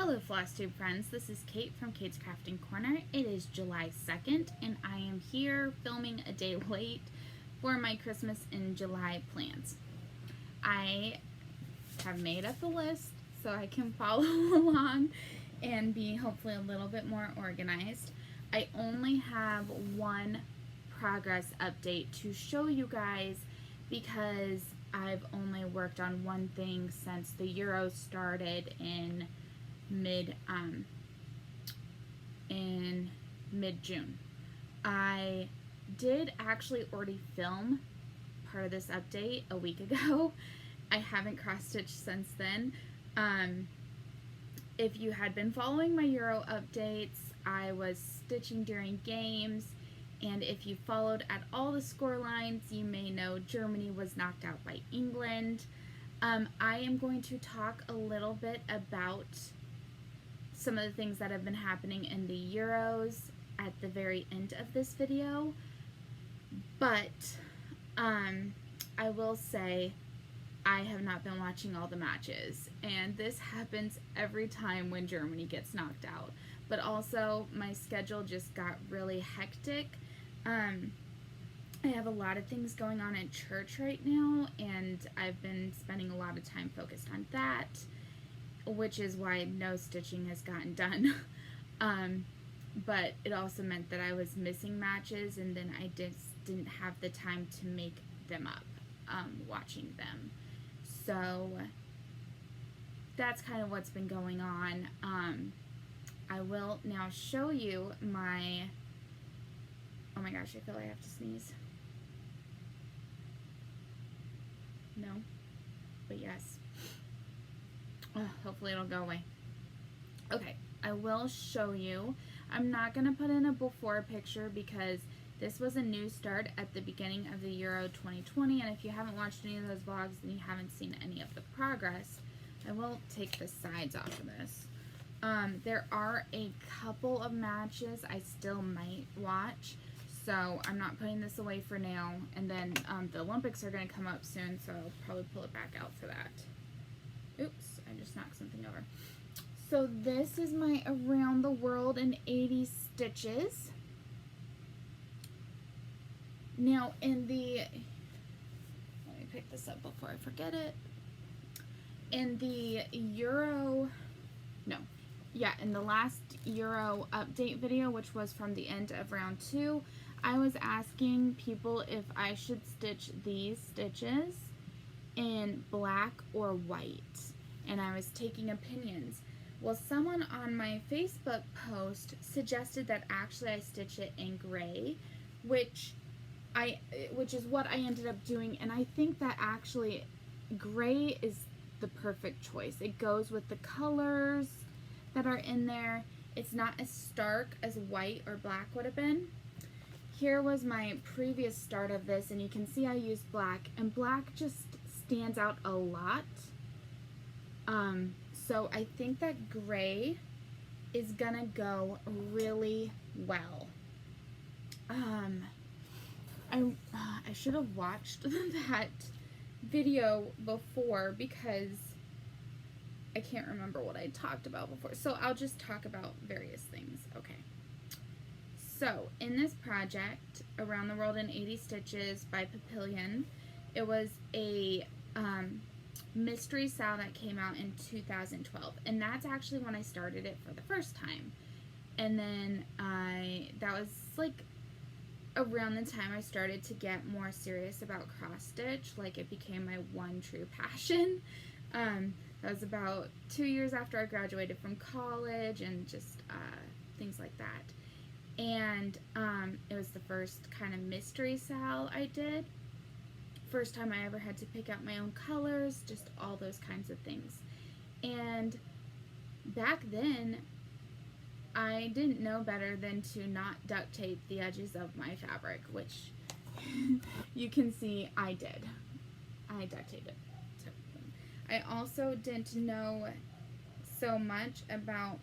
Hello Flosstube friends, this is Kate from Kate's Crafting Corner. It is July 2nd and I am here filming a day late for my Christmas in July plans. I have made up the list so I can follow along and be hopefully a little bit more organized. I only have one progress update to show you guys because I've only worked on one thing since the Euro started in mid-June. I did actually already film part of this update a week ago. I haven't cross-stitched since then. If you had been following my Euro updates, I was stitching during games, and if you followed at all the score lines, you may know Germany was knocked out by England. I am going to talk a little bit about some of the things that have been happening in the Euros at the very end of this video, but I will say I have not been watching all the matches, and this happens every time when Germany gets knocked out. But also my schedule just got really hectic. I have a lot of things going on at church right now, and I've been spending a lot of time focused on that, which is why no stitching has gotten done. But it also meant that I was missing matches, and then I just didn't have the time to make them up watching them. So that's kind of what's been going on. I will now show you my, oh my gosh, I feel like I have to sneeze. No, but yes. Hopefully it'll go away. Okay, I will show you. I'm not going to put in a before picture because this was a new start at the beginning of the Euro 2020, and if you haven't watched any of those vlogs, then you haven't seen any of the progress. I will take the sides off of this. There are a couple of matches I still might watch, so I'm not putting this away for now, and then the Olympics are going to come up soon, so I'll probably pull it back out for that. Oops, I just knocked something over. So this is my Around the World in 80 Stitches. Now in the, let me pick this up before I forget it. In the in the last Euro update video, which was from the end of round 2, I was asking people if I should stitch these stitches in black or white, and I was taking opinions. Well, someone on my Facebook post suggested that actually I stitch it in gray, which is what I ended up doing, and I think that actually gray is the perfect choice. It goes with the colors that are in there. It's not as stark as white or black would have been. Here was my previous start of this, and you can see I used black, and black just stands out a lot. So I think that gray is gonna go really well. I should have watched that video before because I can't remember what I talked about before. So I'll just talk about various things. Okay. So in this project, Around the World in 80 Stitches by Papillion, it was a mystery SAL that came out in 2012, and that's actually when I started it for the first time. And then that was like around the time I started to get more serious about cross stitch. Like, it became my one true passion. That was about 2 years after I graduated from college, and just things like that. And it was the first kind of mystery SAL I did. First time I ever had to pick out my own colors, just all those kinds of things. And back then, I didn't know better than to not duct tape the edges of my fabric, which you can see I did. I duct taped it. So, I also didn't know so much about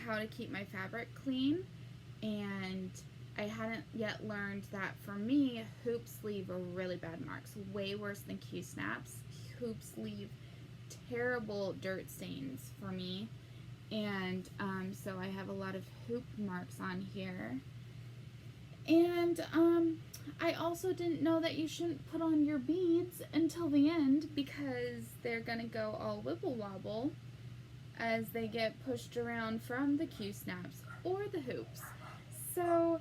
how to keep my fabric clean, and I hadn't yet learned that for me, hoops leave really bad marks, way worse than Q-snaps. Hoops leave terrible dirt stains for me. And so I have a lot of hoop marks on here. And I also didn't know that you shouldn't put on your beads until the end, because they're gonna go all wibble wobble as they get pushed around from the Q-snaps or the hoops. So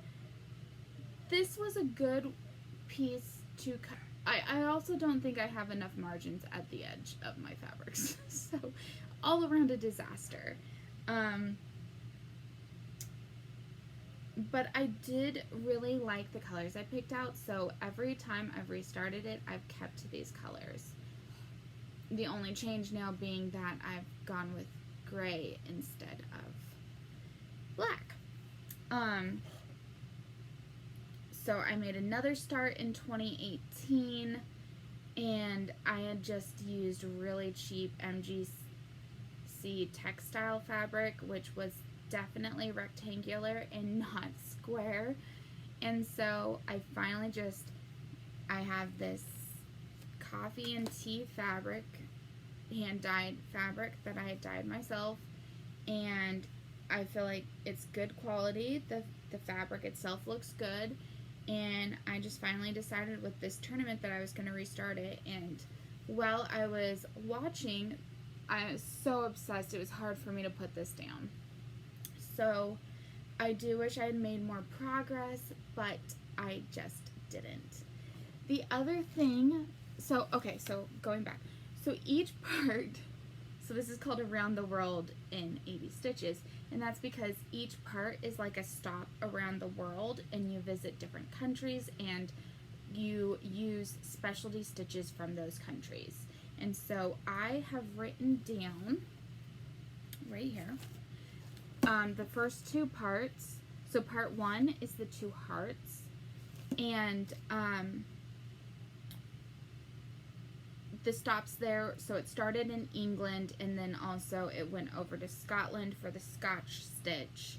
this was a good piece to cut. I also don't think I have enough margins at the edge of my fabrics. So all around a disaster. But I did really like the colors I picked out, so every time I've restarted it, I've kept these colors. The only change now being that I've gone with gray instead of black. So I made another start in 2018, and I had just used really cheap MGC textile fabric, which was definitely rectangular and not square. And so I finally I have this coffee and tea fabric, hand-dyed fabric that I had dyed myself, and I feel like it's good quality. The fabric itself looks good, and I just finally decided with this tournament that I was going to restart it. And while I was watching, I was so obsessed, it was hard for me to put this down. So I do wish I had made more progress, but I just didn't. The other thing, so going back, so each part, so this is called Around the World in 80 Stitches, and that's because each part is like a stop around the world, and you visit different countries, and you use specialty stitches from those countries. And so I have written down right here the first two parts. So part one is the two hearts, and the stops there, so it started in England, and then also it went over to Scotland for the Scotch stitch.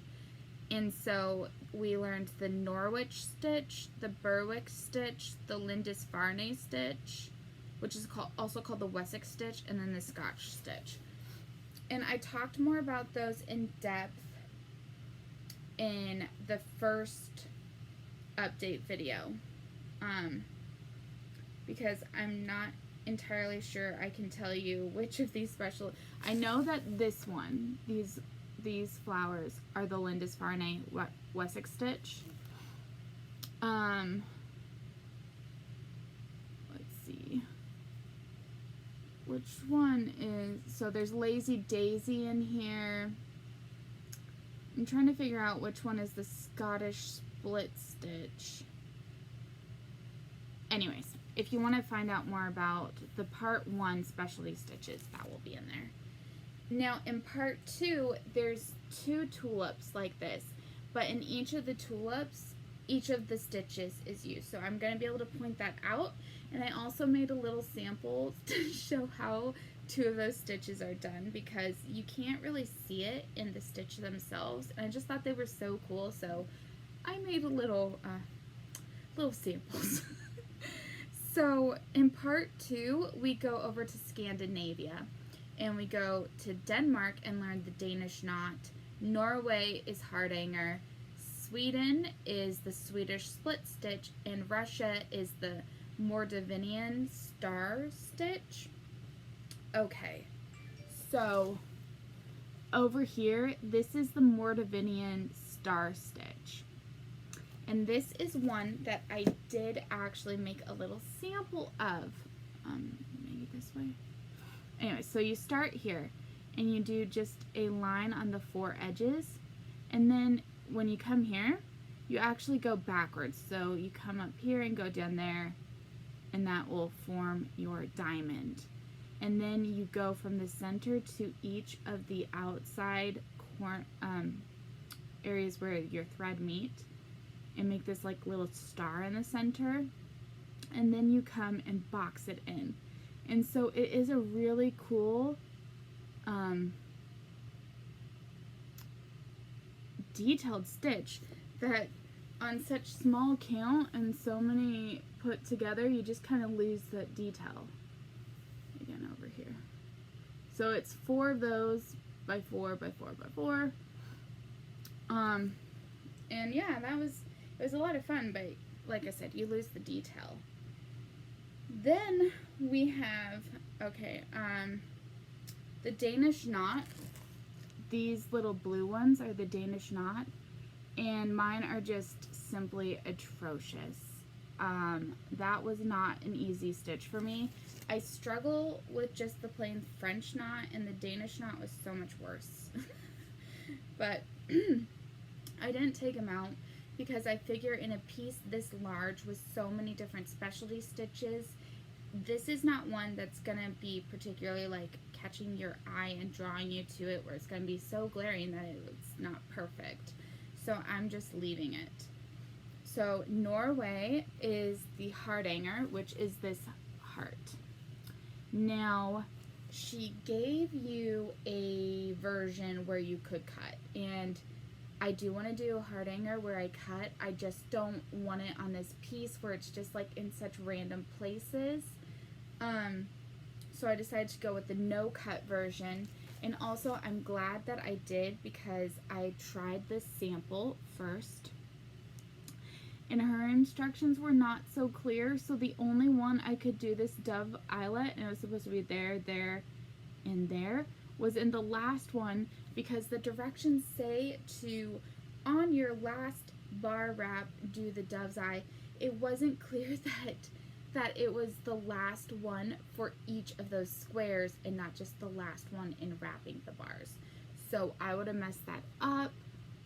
And so we learned the Norwich stitch, the Berwick stitch, the Lindisfarne stitch, which is also called the Wessex stitch, and then the Scotch stitch. And I talked more about those in depth in the first update video, because I'm not entirely sure I can tell you which of these I know that this one, these flowers are the Lindisfarne Wessex stitch. Let's see. Which one is, so there's Lazy Daisy in here. I'm trying to figure out which one is the Scottish split stitch. Anyways, if you want to find out more about the part one specialty stitches, that will be in there. Now in part two, there's two tulips like this, but in each of the tulips, each of the stitches is used. So I'm going to be able to point that out, and I also made a little sample to show how two of those stitches are done, because you can't really see it in the stitch themselves, and I just thought they were so cool, so I made a little samples. So in part two, we go over to Scandinavia, and we go to Denmark and learn the Danish knot. Norway is Hardanger. Sweden is the Swedish split stitch, and Russia is the Mordvinian star stitch. Okay, so over here, this is the Mordvinian star stitch. And this is one that I did actually make a little sample of. Maybe this way. Anyway, so you start here, and you do just a line on the four edges, and then when you come here, you actually go backwards. So you come up here and go down there, and that will form your diamond. And then you go from the center to each of the outside areas where your thread meet, and make this like little star in the center, and then you come and box it in. And so it is a really cool detailed stitch that on such small count and so many put together, you just kind of lose that detail. Again over here. So it's 4 of those by 4 by 4 by 4. And yeah, it was a lot of fun, but like I said, you lose the detail. Then we have, the Danish knot. These little blue ones are the Danish knot, and mine are just simply atrocious. That was not an easy stitch for me. I struggle with just the plain French knot, and the Danish knot was so much worse. But I didn't take them out because I figure in a piece this large with so many different specialty stitches, this is not one that's going to be particularly like catching your eye and drawing you to it, where it's going to be so glaring that it's not perfect. So I'm just leaving it. So Norway is the hardanger, which is this heart. Now, she gave you a version where you could cut, and I do want to do a hardanger where I cut. I just don't want it on this piece where it's just like in such random places. So I decided to go with the no cut version. And also I'm glad that I did, because I tried this sample first and her instructions were not so clear. So the only one I could do this dove eyelet, and it was supposed to be there, there, and there, was in the last one, because the directions say to, on your last bar wrap, do the dove's eye. It wasn't clear that it was the last one for each of those squares and not just the last one in wrapping the bars. So I would have messed that up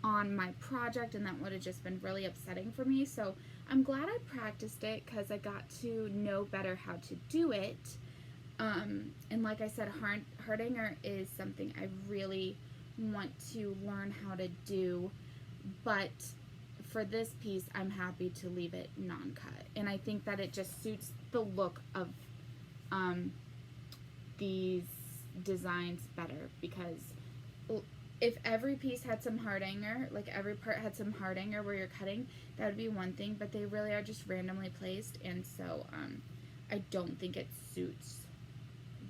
on my project, and that would have just been really upsetting for me. So I'm glad I practiced it, because I got to know better how to do it. And like I said, hardanger is something I really want to learn how to do, but for this piece I'm happy to leave it non-cut, and I think that it just suits the look of these designs better, because if every piece had some hardanger, like every part had some hardanger where you're cutting, that would be one thing, but they really are just randomly placed, and so I don't think it suits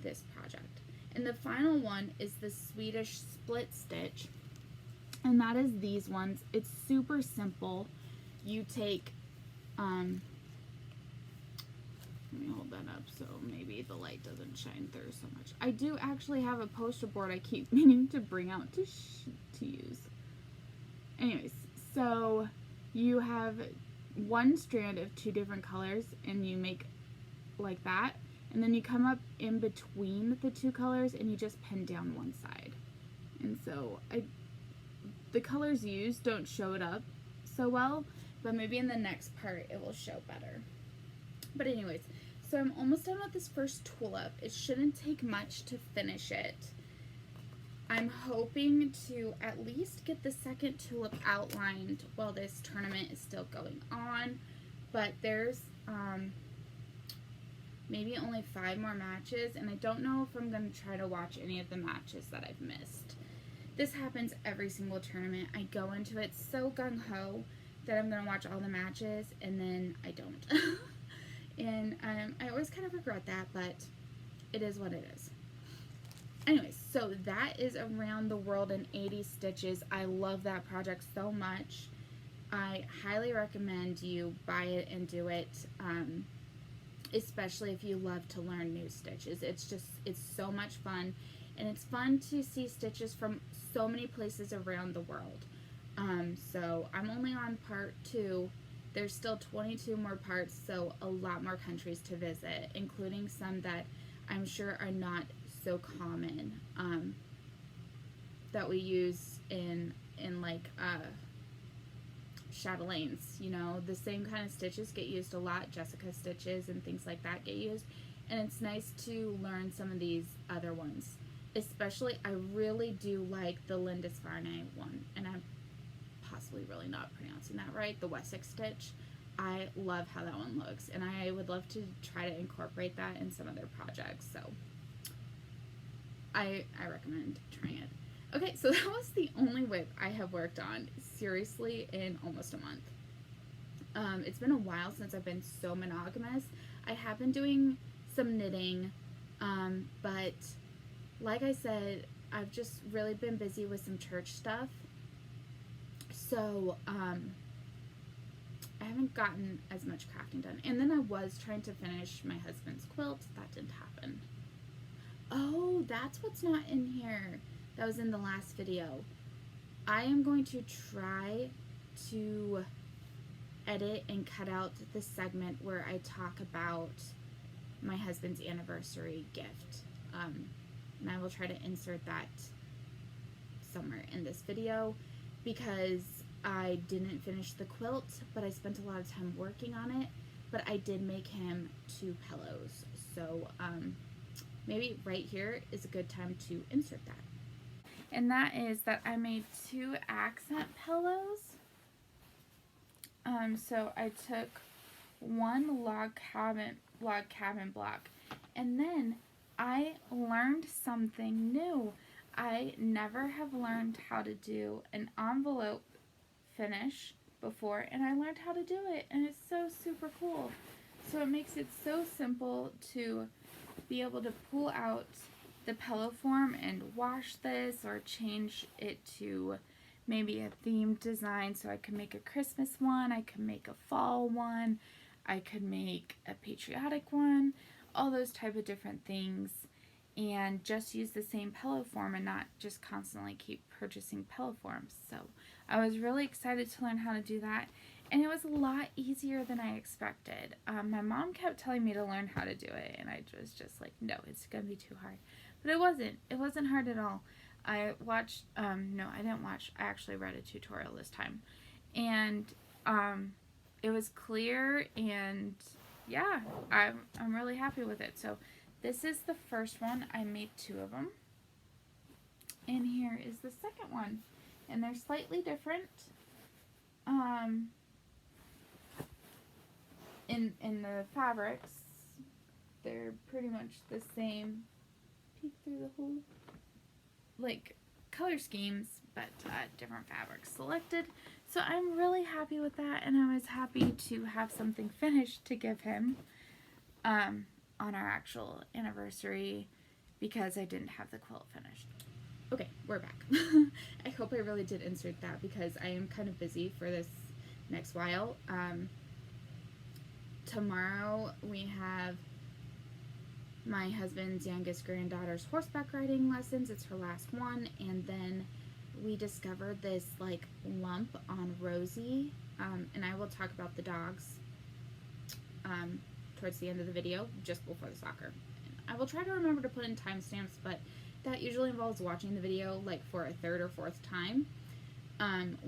this project. And the final one is the Swedish split stitch, and that is these ones. It's super simple. You take let me hold that up so maybe the light doesn't shine through so much. I do actually have a poster board I keep meaning to bring out to use. Anyways, so you have one strand of 2 different colors, and you make like that, and then you come up in between the 2 colors and you just pin down one side. And so the colors used don't show it up so well, but maybe in the next part it will show better. But anyways, so I'm almost done with this first tulip. It shouldn't take much to finish it. I'm hoping to at least get the second tulip outlined while this tournament is still going on, but there's maybe only 5 more matches, and I don't know if I'm going to try to watch any of the matches that I've missed. This happens every single tournament. I go into it so gung-ho that I'm going to watch all the matches, and then I don't. And I always kind of regret that, but it is what it is. Anyways, so that is Around the World in 80 Stitches. I love that project so much. I highly recommend you buy it and do it, especially if you love to learn new stitches. It's so much fun, and it's fun to see stitches from so many places around the world. So I'm only on part 2. There's still 22 more parts, so a lot more countries to visit, including some that I'm sure are not so common, that we use in like chatelaines. You know, the same kind of stitches get used a lot. Jessica stitches and things like that get used, and it's nice to learn some of these other ones. Especially, I really do like the Lindisfarne one, and I'm possibly really not pronouncing that right, the Wessex stitch. I love how that one looks, and I would love to try to incorporate that in some of their projects, so I recommend trying it. Okay, so that was the only whip I have worked on, seriously, in almost a month. It's been a while since I've been so monogamous. I have been doing some knitting, but like I said, I've just really been busy with some church stuff. So, I haven't gotten as much crafting done. And then I was trying to finish my husband's quilt. That didn't happen. Oh, that's what's not in here. That was in the last video. I am going to try to edit and cut out the segment where I talk about my husband's anniversary gift. And I will try to insert that somewhere in this video because I didn't finish the quilt, but I spent a lot of time working on it. But I did make him 2 pillows. So maybe right here is a good time to insert that. And that is that I made 2 accent pillows. So I took 1 log cabin block, and then I learned something new. I never have learned how to do an envelope finish before, and I learned how to do it, and it's so super cool. So it makes it so simple to be able to pull out the pillow form and wash this or change it to maybe a themed design. So I could make a Christmas one, I could make a fall one, I could make a patriotic one, all those type of different things, and just use the same pillow form and not just constantly keep purchasing pillow forms. So I was really excited to learn how to do that, and it was a lot easier than I expected. My mom kept telling me to learn how to do it, and I was just like, no, it's gonna be too hard. But it wasn't hard at all. I watched, no, I didn't watch, I actually read a tutorial this time, and it was clear, and yeah, I'm really happy with it. So this is the first one. I made 2 of them, and here is the second one, and they're slightly different. In the fabrics, they're pretty much the same. Peek through the hole. Like color schemes, but different fabrics selected. So I'm really happy with that, and I was happy to have something finished to give him on our actual anniversary because I didn't have the quilt finished. Okay, we're back. I hope I really did insert that because I am kind of busy for this next while. Tomorrow we have my husband's youngest granddaughter's horseback riding lessons. It's her last one, and then we discovered this like lump on Rosie, and I will talk about the dogs towards the end of the video, just before the soccer. And I will try to remember to put in timestamps, but that usually involves watching the video like for a 3rd or 4th time.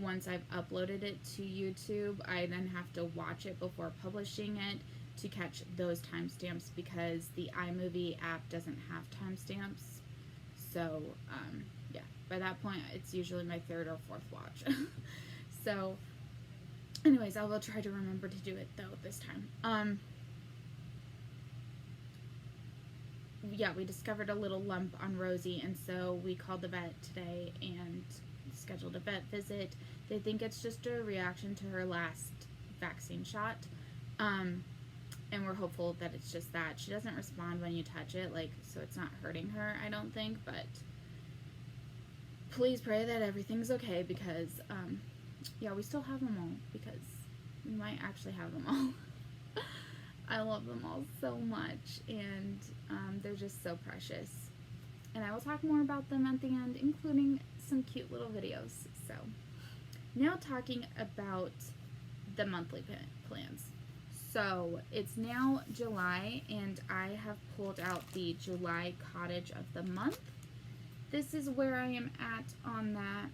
Once I've uploaded it to YouTube, I then have to watch it before publishing it to catch those timestamps because the iMovie app doesn't have timestamps. So, yeah, by that point, it's usually my 3rd or 4th watch. So, anyways, I will try to remember to do it, though, this time. Yeah, we discovered a little lump on Rosie, and so we called the vet today and scheduled a vet visit. They think it's just a reaction to her last vaccine shot. And we're hopeful that it's just that. She doesn't respond when you touch it, like, so it's not hurting her, I don't think, but please pray that everything's okay because, yeah, we still have them all because we might actually have them all. I love them all so much, and they're just so precious. And I will talk more about them at the end, including some cute little videos. So, now talking about the monthly plans. So, it's now July, and I have pulled out the July Cottage of the Month. This is where I am at on that.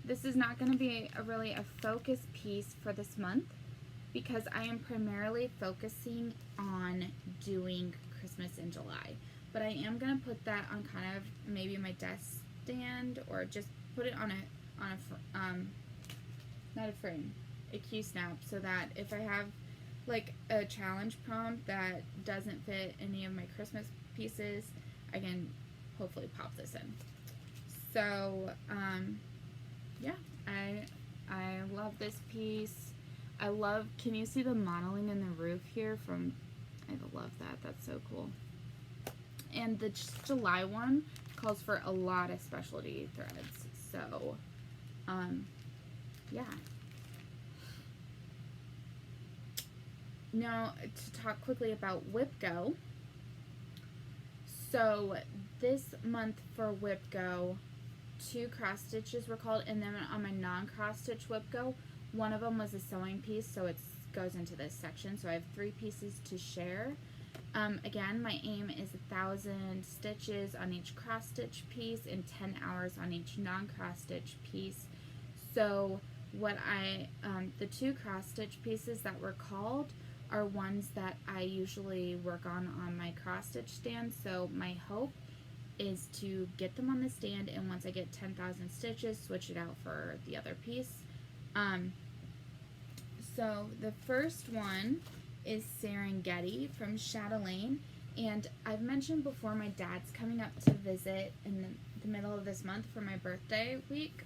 This is not going to be really a focus piece for this month because I am primarily focusing on doing Christmas in July. But I am going to put that on kind of maybe my desk stand or just put it on not a frame, a Q snap, so that if I have like a challenge prompt that doesn't fit any of my Christmas pieces, I can hopefully pop this in. So yeah, I love this piece. I love, can you see the modeling in the roof here from, I love that, that's so cool. And the July one calls for a lot of specialty threads. So, yeah. Now, to talk quickly about Whip Go. So, this month for Whip Go, 2 cross stitches were called, and then on my non-cross stitch Whip Go, one of them was a sewing piece, so it goes into this section. So I have 3 pieces to share. Again, my aim is 1,000 stitches on each cross stitch piece and 10 hours on each non-cross stitch piece. So what the 2 cross stitch pieces that were called are ones that I usually work on my cross stitch stand. So my hope is to get them on the stand, and once I get 10,000 stitches, switch it out for the other piece. So the first one is Serengeti from Chatelaine, and I've mentioned before my dad's coming up to visit in the middle of this month for my birthday week.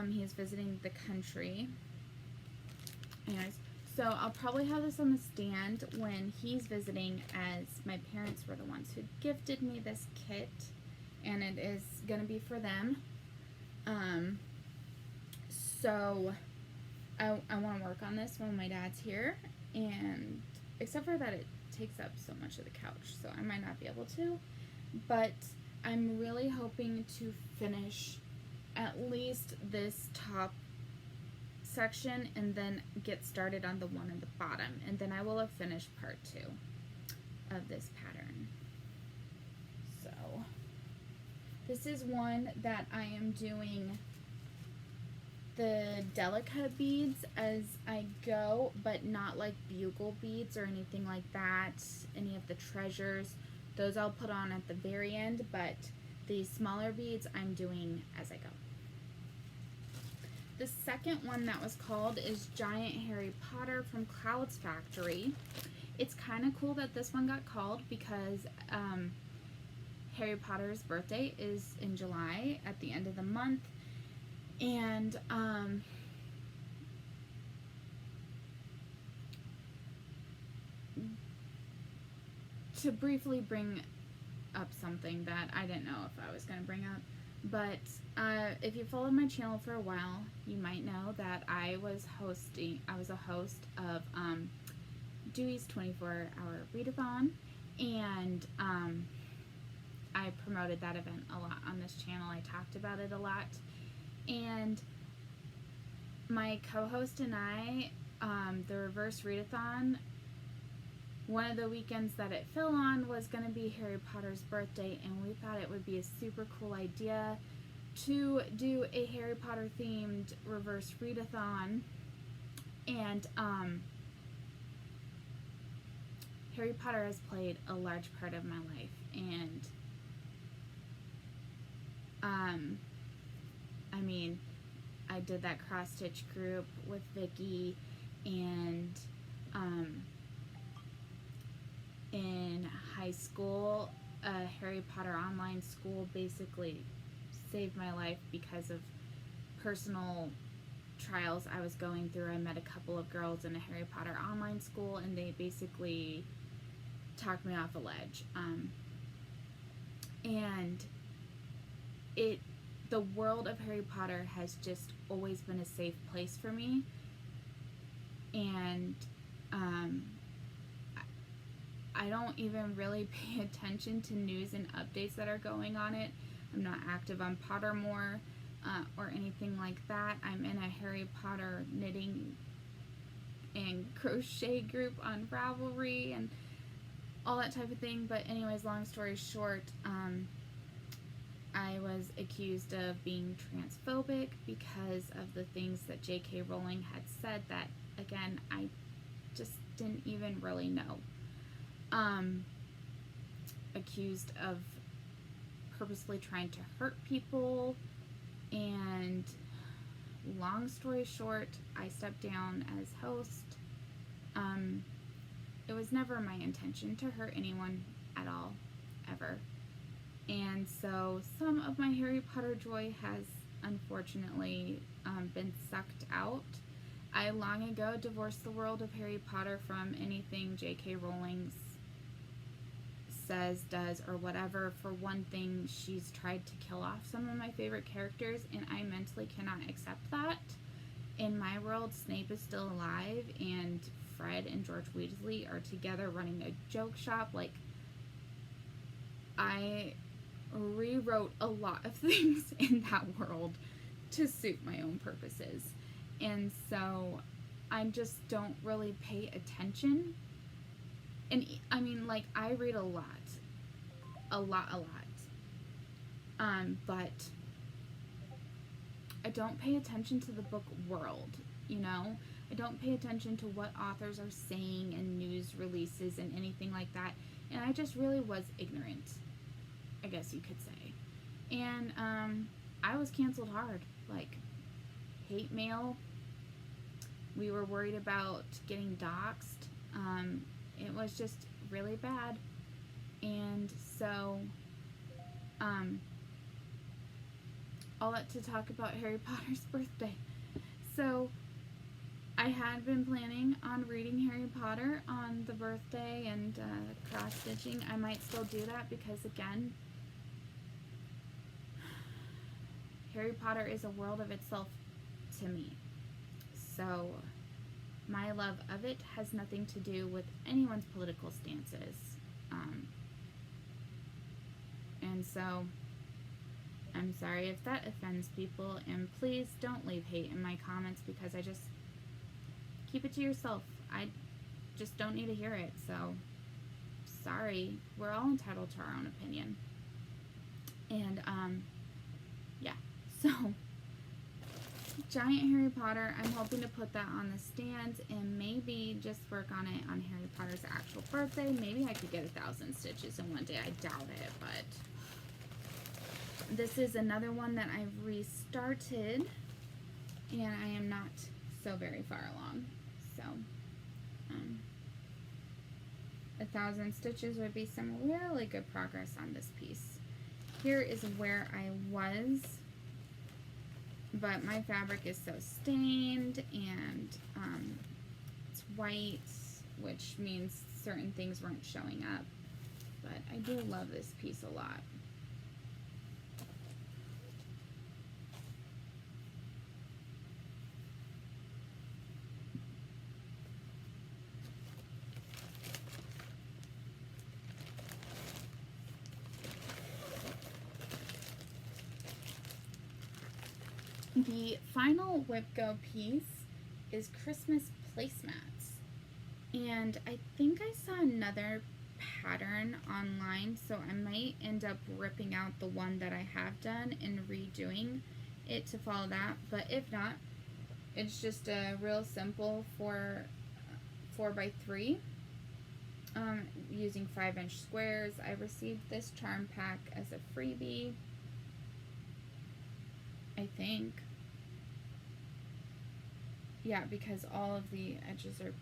He is visiting the country. Anyways, so I'll probably have this on the stand when he's visiting, as my parents were the ones who gifted me this kit, and it is going to be for them. So I want to work on this when my dad's here, and except for that it takes up so much of the couch, so I might not be able to, but I'm really hoping to finish at least this top section and then get started on the one at the bottom, and then I will have finished part 2 of this pattern. So this is one that I am doing the delicate beads as I go, but not like bugle beads or anything like that. Any of the treasures, those I'll put on at the very end, but the smaller beads I'm doing as I go. The second one that was called is Giant Harry Potter from Clouds Factory. It's kind of cool that this one got called because Harry Potter's birthday is in July at the end of the month. And to briefly bring up something that I didn't know if I was going to bring up, but if you followed my channel for a while, you might know that I was a host of Dewey's 24-hour readathon, and I promoted that event a lot on this channel. I talked about it a lot, and my co-host and I, the reverse readathon, one of the weekends that it fell on was going to be Harry Potter's birthday, and we thought it would be a super cool idea to do a Harry Potter themed reverse readathon. And Harry Potter has played a large part of my life, and I mean, I did that cross stitch group with Vicky, and in high school, a Harry Potter online school basically saved my life because of personal trials I was going through. I met a couple of girls in a Harry Potter online school, and they basically talked me off a ledge. And the world of Harry Potter has just always been a safe place for me, and I don't even really pay attention to news and updates that are going on it. I'm not active on Pottermore or anything like that. I'm in a Harry Potter knitting and crochet group on Ravelry and all that type of thing. But anyways, long story short, I was accused of being transphobic because of the things that J.K. Rowling had said that, again, I just didn't even really know. Accused of purposely trying to hurt people, and long story short, I stepped down as host. It was never my intention to hurt anyone at all, ever. And so some of my Harry Potter joy has unfortunately been sucked out. I long ago divorced the world of Harry Potter from anything J.K. Rowling says, does, or whatever. For one thing, she's tried to kill off some of my favorite characters, and I mentally cannot accept that. In my world, Snape is still alive, and Fred and George Weasley are together running a joke shop. Like, I rewrote a lot of things in that world to suit my own purposes. And so I just don't really pay attention. And I mean, like, I read a lot. But I don't pay attention to the book world, you know? I don't pay attention to what authors are saying and news releases and anything like that. And I just really was ignorant, I guess you could say. And I was canceled hard. Like, hate mail. We were worried about getting doxxed. It was just really bad. And so, all that to talk about Harry Potter's birthday. So, I had been planning on reading Harry Potter on the birthday and cross-stitching. I might still do that because, again, Harry Potter is a world of itself to me. So, my love of it has nothing to do with anyone's political stances. And so, I'm sorry if that offends people, and please don't leave hate in my comments because I just keep it to yourself. I just don't need to hear it. So, sorry. We're all entitled to our own opinion. And, yeah. So, giant Harry Potter. I'm hoping to put that on the stand and maybe just work on it on Harry Potter's actual birthday. Maybe I could get 1,000 stitches in one day. I doubt it, but this is another one that I've restarted, and I am not so very far along. So, 1,000 stitches would be some really good progress on this piece. Here is where I was, but my fabric is so stained, and it's white, which means certain things weren't showing up. But I do love this piece a lot. The final Whip Go piece is Christmas placemats, and I think I saw another pattern online, so I might end up ripping out the one that I have done and redoing it to follow that. But if not, it's just a real simple 4x3 using 5-inch squares. I received this charm pack as a freebie, I think. Yeah, because all of the edges are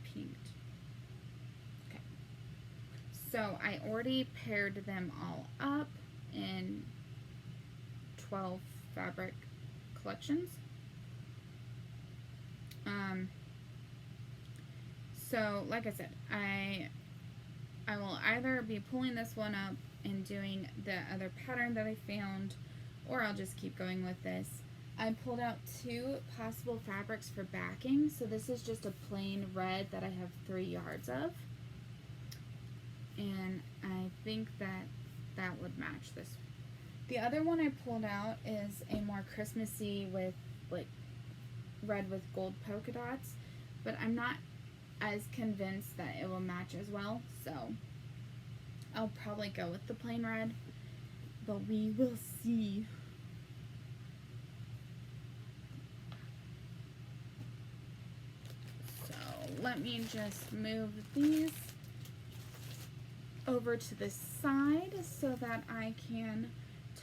pinked. Okay. So I already paired them all up in 12 fabric collections. So like I said, I will either be pulling this one up and doing the other pattern that I found, or I'll just keep going with this. I pulled out 2 possible fabrics for backing. So this is just a plain red that I have 3 yards of. And I think that that would match this. The other one I pulled out is a more Christmassy with like red with gold polka dots. But I'm not as convinced that it will match as well. So I'll probably go with the plain red. But we will see. Let me just move these over to the side so that I can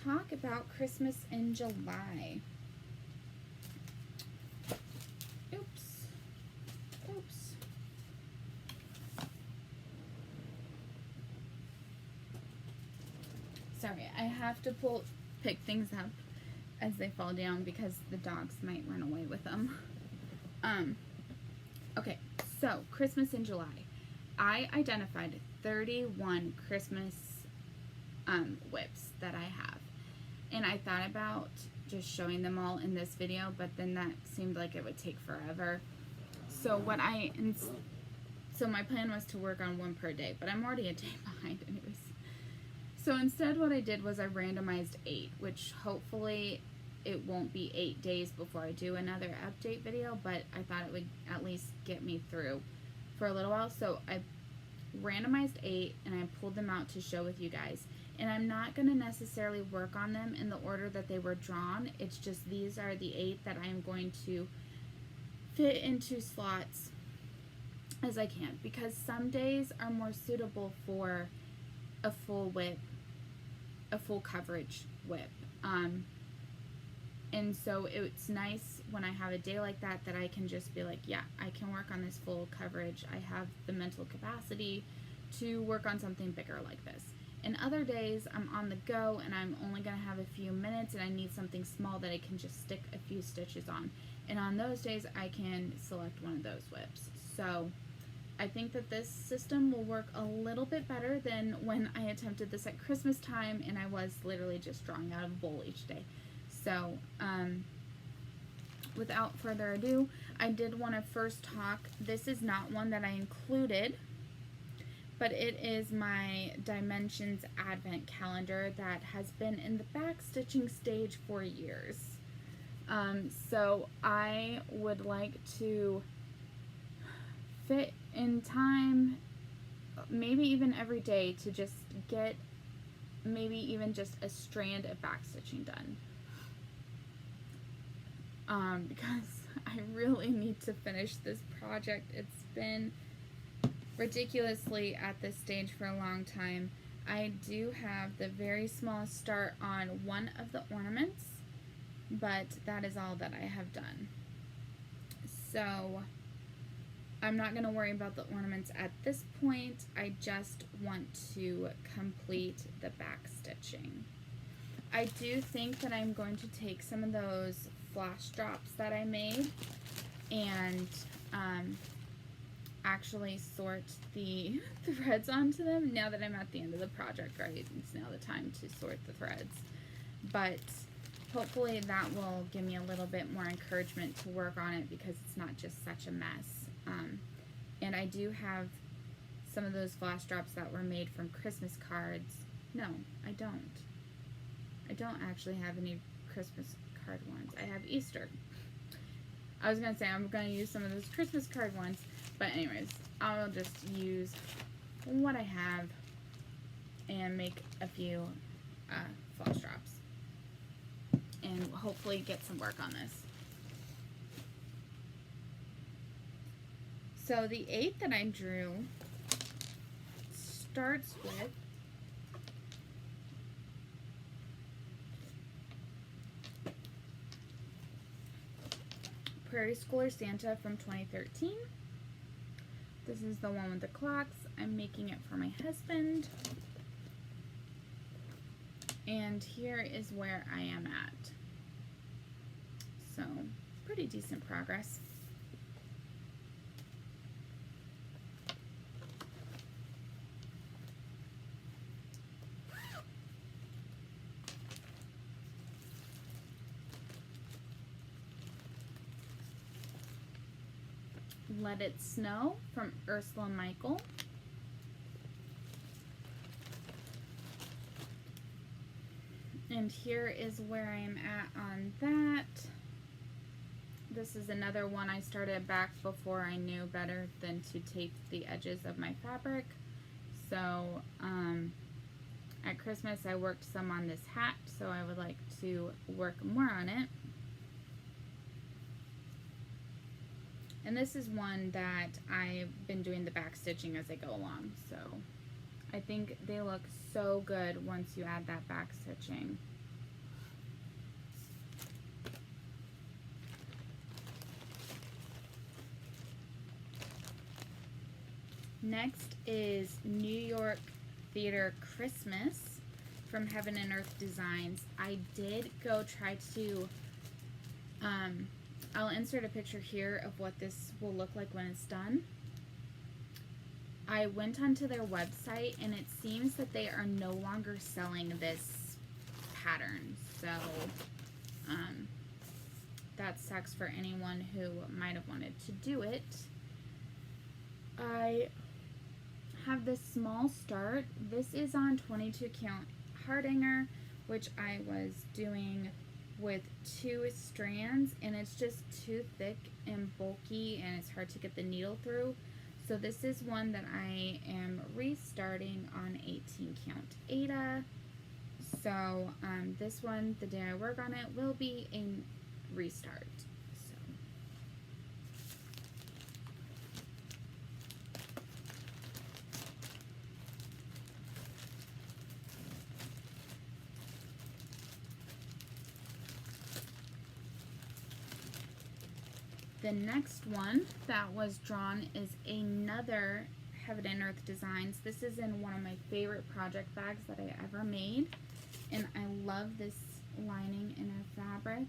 talk about Christmas in July. Oops. Sorry, I have to pick things up as they fall down because the dogs might run away with them. Okay. So, Christmas in July. I identified 31 Christmas whips that I have, and I thought about just showing them all in this video, but then that seemed like it would take forever. So my plan was to work on one per day, but I'm already a day behind anyways. So instead what I did was I randomized 8, which hopefully it won't be 8 days before I do another update video, but I thought it would at least get me through for a little while. So I randomized 8 and I pulled them out to show with you guys. And I'm not going to necessarily work on them in the order that they were drawn. It's just these are the 8 that I'm going to fit into slots as I can, because some days are more suitable for a full whip, a full coverage whip. And so it's nice when I have a day like that I can just be like, yeah, I can work on this full coverage. I have the mental capacity to work on something bigger like this. And other days I'm on the go and I'm only going to have a few minutes and I need something small that I can just stick a few stitches on. And on those days I can select one of those whips. So I think that this system will work a little bit better than when I attempted this at Christmas time and I was literally just drawing out of a bowl each day. So without further ado, I did want to first talk, this is not one that I included, but it is my Dimensions Advent Calendar that has been in the back stitching stage for years. So I would like to fit in time, maybe even every day, to just get maybe even just a strand of back stitching done. Because I really need to finish this project. It's been ridiculously at this stage for a long time. I do have the very small start on one of the ornaments, but that is all that I have done. So I'm not going to worry about the ornaments at this point. I just want to complete the back stitching. I do think that I'm going to take some of those flash drops that I made and actually sort the threads onto them now that I'm at the end of the project, right? It's now the time to sort the threads. But hopefully that will give me a little bit more encouragement to work on it because it's not just such a mess. And I do have some of those flash drops that were made from Christmas cards. No, I don't. I don't actually have any Christmas card ones. I have Easter. I was going to say I'm going to use some of those Christmas card ones, but anyways, I'll just use what I have and make a few flash drops and hopefully get some work on this. So the 8 that I drew starts with Prairie Schooler Santa from 2013. This is the one with the clocks. I'm making it for my husband. And here is where I am at. So, pretty decent progress. Let It Snow from Ursula Michael. And here is where I am at on that. This is another one I started back before I knew better than to tape the edges of my fabric. So at Christmas I worked some on this hat, so I would like to work more on it. And this is one that I've been doing the back stitching as I go along, so I think they look so good once you add that back stitching. Next is New York Theater Christmas from Heaven and Earth Designs. I did go try to I'll insert a picture here of what this will look like when it's done. I went onto their website and it seems that they are no longer selling this pattern. So that sucks for anyone who might have wanted to do it. I have this small start. This is on 22 count Hardanger, which I was doing with 2 strands, and it's just too thick and bulky and it's hard to get the needle through. So this is one that I am restarting on 18 count Aida. So this one, the day I work on it, will be a restart. The next one that was drawn is another Heaven and Earth Designs. This is in one of my favorite project bags that I ever made. And I love this lining inner fabric.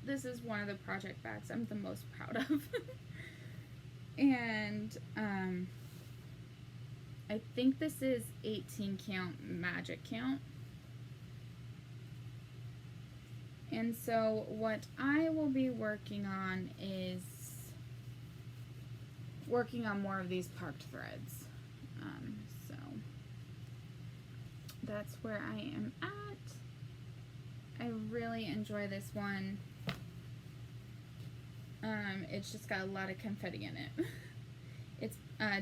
This is one of the project bags I'm the most proud of. And I think this is 18 count magic count. And so what I will be working on is working on more of these parked threads. So that's where I am at. I really enjoy this one. It's just got a lot of confetti in it. It's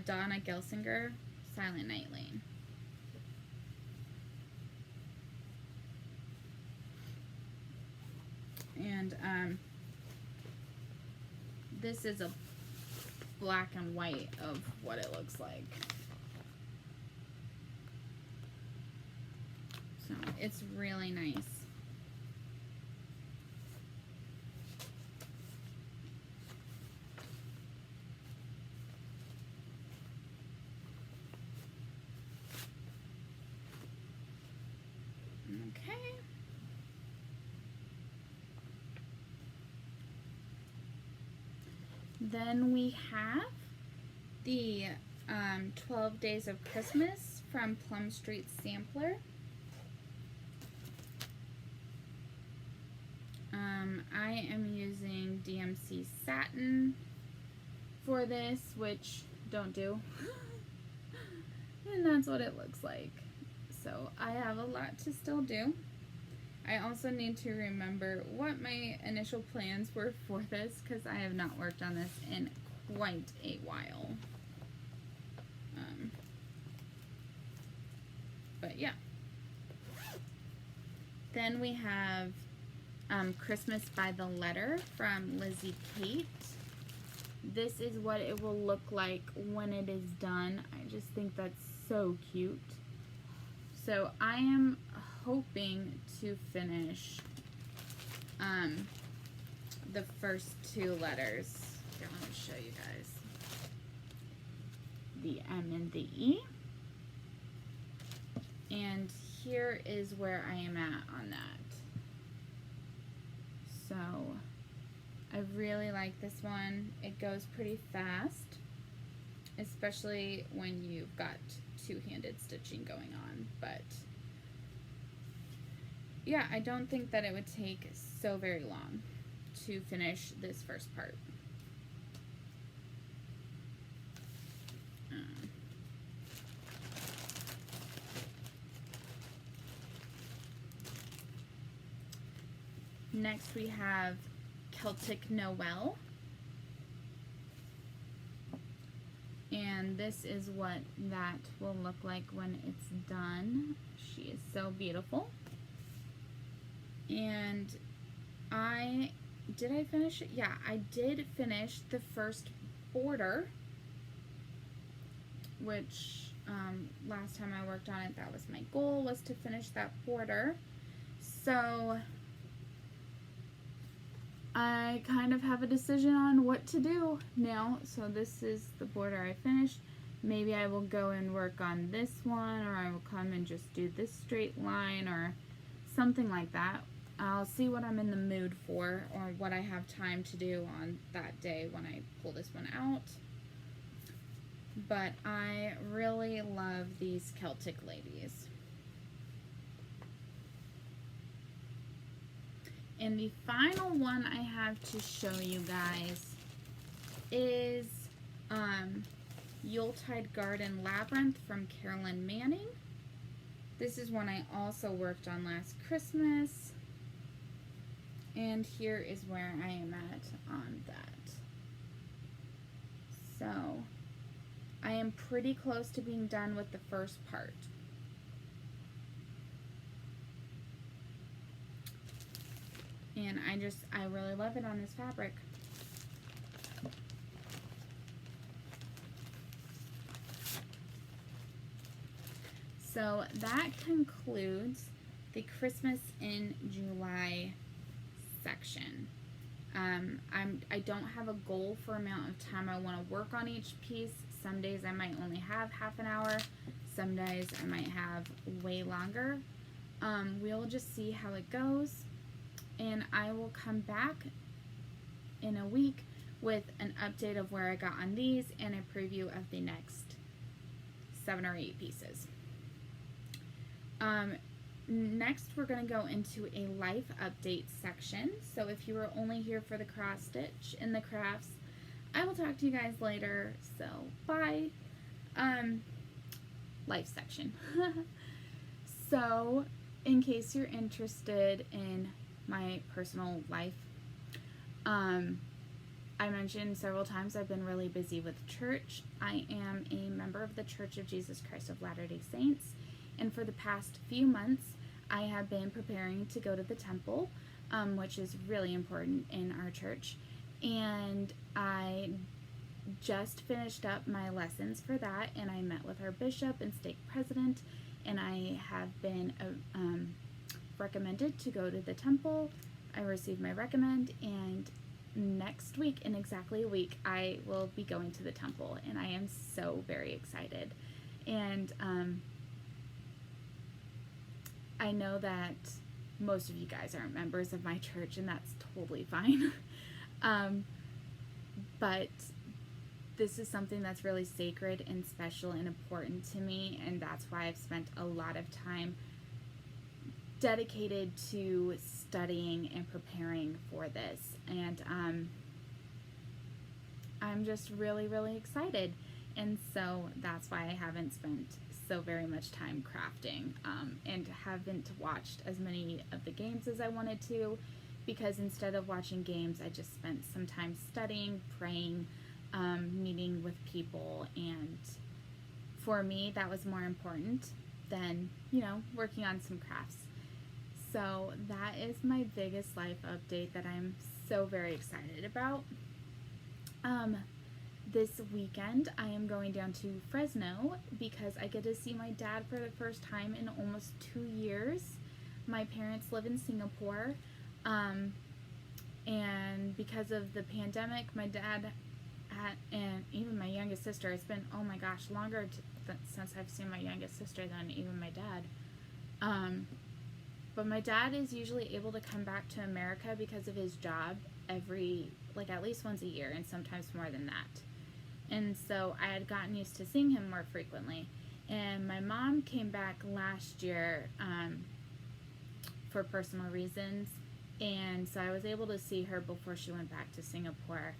Donna Gelsinger, Silent Night Lane. And this is a black and white of what it looks like. So it's really nice. Okay. Then we have the 12 Days of Christmas from Plum Street Sampler. I am using DMC satin for this, which don't do. And that's what it looks like. So I have a lot to still do. I also need to remember what my initial plans were for this, because I have not worked on this in quite a while. But yeah. Then we have Christmas by the Letter from Lizzie Kate. This is what it will look like when it is done. I just think that's so cute. So I am hoping to finish the first 2 letters. Here, let me show you guys. The M and the E. And here is where I am at on that. So I really like this one. It goes pretty fast, especially when you've got two-handed stitching going on. But yeah, I don't think that it would take so very long to finish this first part. Next we have Celtic Noel. And this is what that will look like when it's done. She is so beautiful. And did I finish it? Yeah, I did finish the first border, which last time I worked on it, that was my goal, was to finish that border. So I kind of have a decision on what to do now. So this is the border I finished. Maybe I will go and work on this one, or I will come and just do this straight line or something like that. I'll see what I'm in the mood for, or what I have time to do on that day when I pull this one out. but I really love these Celtic ladies. And the final one I have to show you guys is Yuletide Garden Labyrinth from Carolyn Manning. This is one I also worked on last Christmas. And here is where I am at on that. So, I am pretty close to being done with the first part. And I really love it on this fabric. So that concludes the Christmas in July section. I don't have a goal for amount of time I want to work on each piece. Some days I might only have half an hour. Some days I might have way longer. We'll just see how it goes. And I will come back in a week with an update of where I got on these and a preview of the next 7 or 8 pieces. Next, we're going to go into a life update section. So if you were only here for the cross stitch and the crafts, I will talk to you guys later. So bye. Life section. So in case you're interested in my personal life, I mentioned several times I've been really busy with church. I am a member of the Church of Jesus Christ of Latter-day Saints, and for the past few months I have been preparing to go to the temple, which is really important in our church, and I just finished up my lessons for that, and I met with our bishop and stake president, and I have been recommended to go to the temple. I received my recommend, and next week, in exactly a week, I will be going to the temple, and I am so very excited. And I know that most of you guys aren't members of my church, and that's totally fine. But this is something that's really sacred and special and important to me, and that's why I've spent a lot of time dedicated to studying and preparing for this. And I'm just really, really excited. And so that's why I haven't spent so very much time crafting, and haven't watched as many of the games as I wanted to, because instead of watching games, I just spent some time studying, praying, meeting with people, and for me that was more important than, working on some crafts. So that is my biggest life update that I'm so very excited about. This weekend I am going down to Fresno because I get to see my dad for the first time in almost 2 years. My parents live in Singapore, and because of the pandemic, my dad and even my youngest sister, it's been, oh my gosh, longer since I've seen my youngest sister than even my dad. But my dad is usually able to come back to America because of his job at least once a year, and sometimes more than that. And so I had gotten used to seeing him more frequently. And my mom came back last year for personal reasons, and so I was able to see her before she went back to Singapore.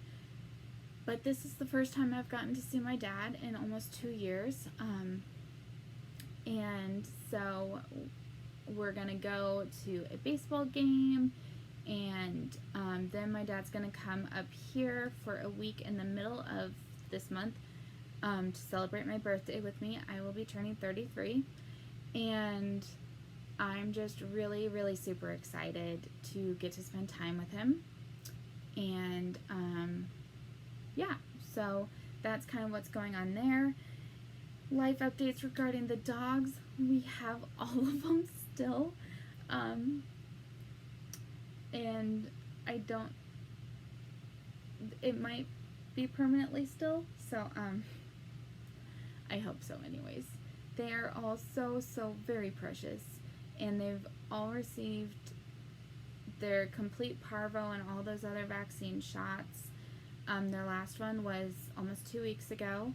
But this is the first time I've gotten to see my dad in almost 2 years. And so we're going to go to a baseball game, and then my dad's going to come up here for a week in the middle of this month to celebrate my birthday with me. I will be turning 33, and I'm just really, really super excited to get to spend time with him. And yeah, so that's kind of what's going on there. Life updates regarding the dogs. We have all of them still. And it might be permanently still, so I hope so anyways. They are all so very precious, and they've all received their complete parvo and all those other vaccine shots. Their last one was almost 2 weeks ago,